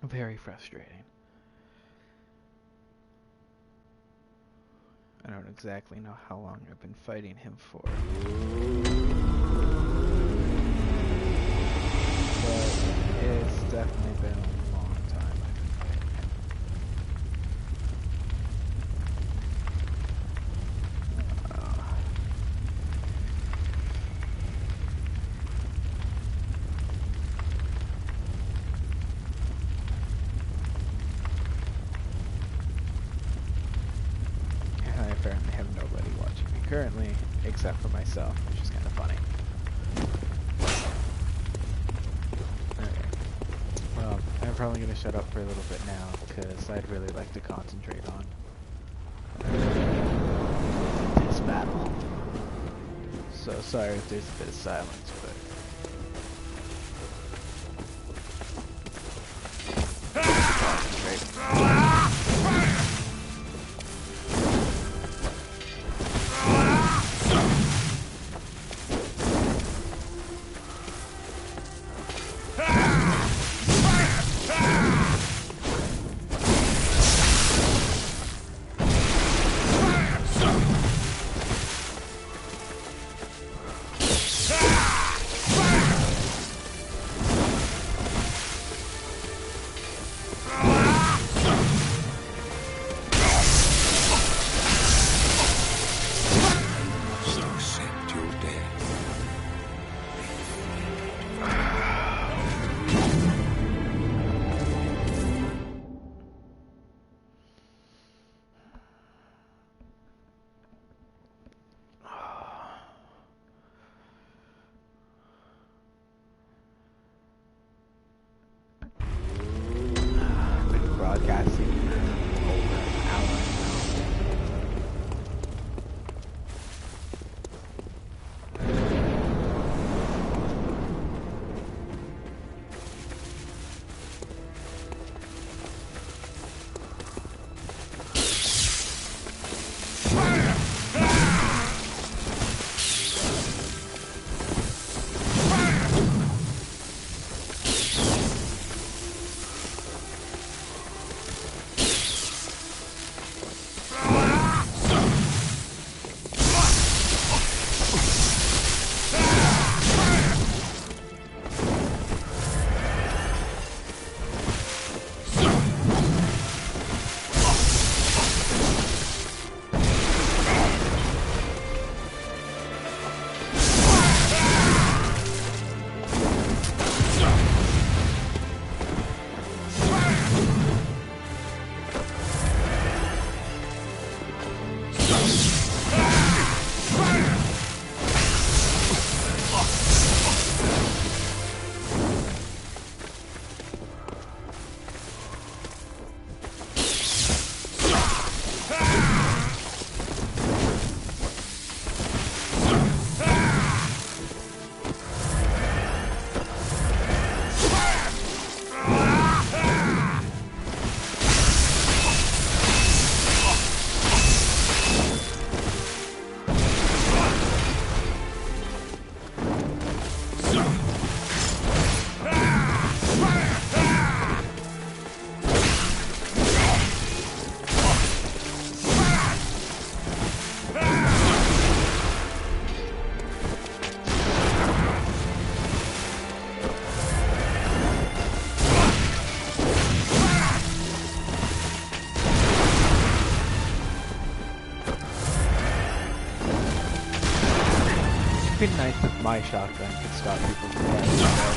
Very frustrating. I don't exactly know how long I've been fighting him for. But it's definitely been a long time I've been fighting him. I apparently have nobody watching me currently, except for myself, which is kind of funny. Okay. Well, I'm probably going to shut up for a little bit now, because I'd really like to concentrate on this battle. So sorry if there's a bit of silence, but... concentrate. It'd be nice if my shotgun could stop people from getting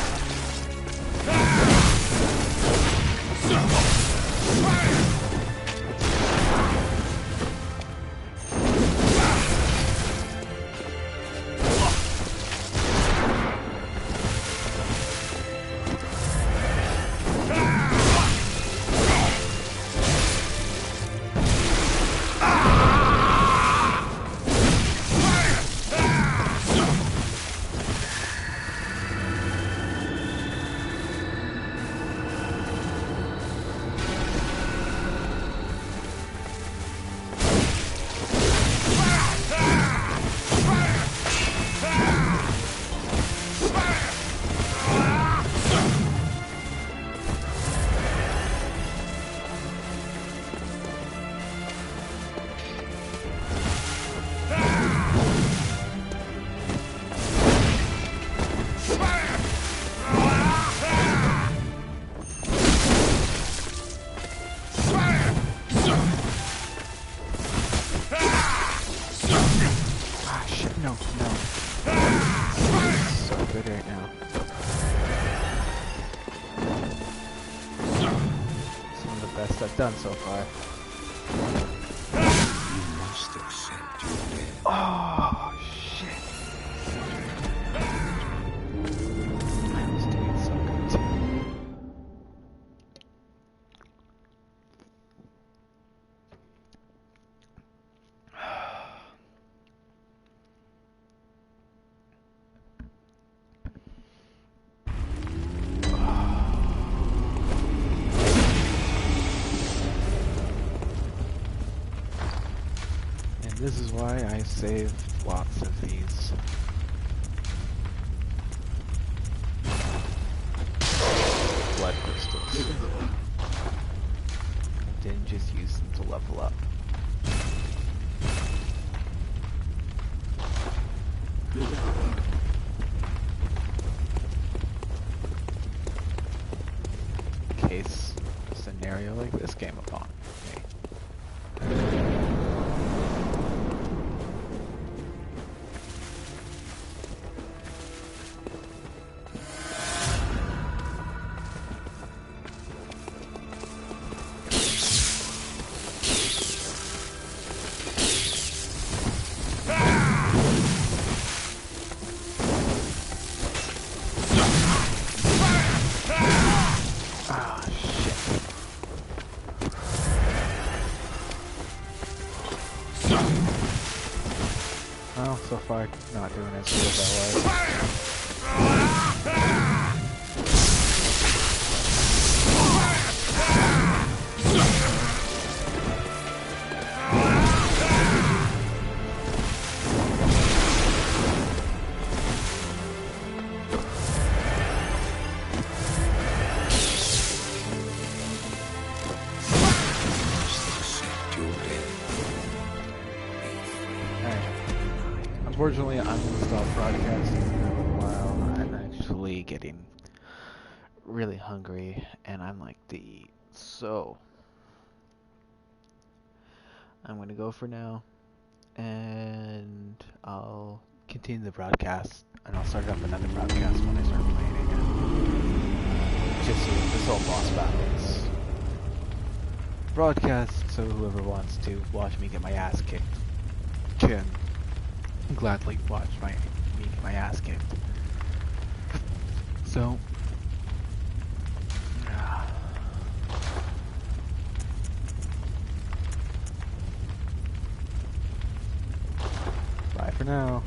done so far. You must accept your death. Oh shit! I was doing so good too. This is why I saved lots of these. Blood crystals. I didn't just use them to level up. In case a scenario like this came upon me. Well, so far, not doing as good as I was. Unfortunately, I'm going to stop broadcasting for a little while. I'm actually getting really hungry, and I'm like to eat. So, I'm going to go for now, and I'll continue the broadcast, and I'll start up another broadcast when I start playing again. Just so this whole boss battle is broadcast, so whoever wants to watch me get my ass kicked can gladly watch me get my ass kicked. So, bye for now.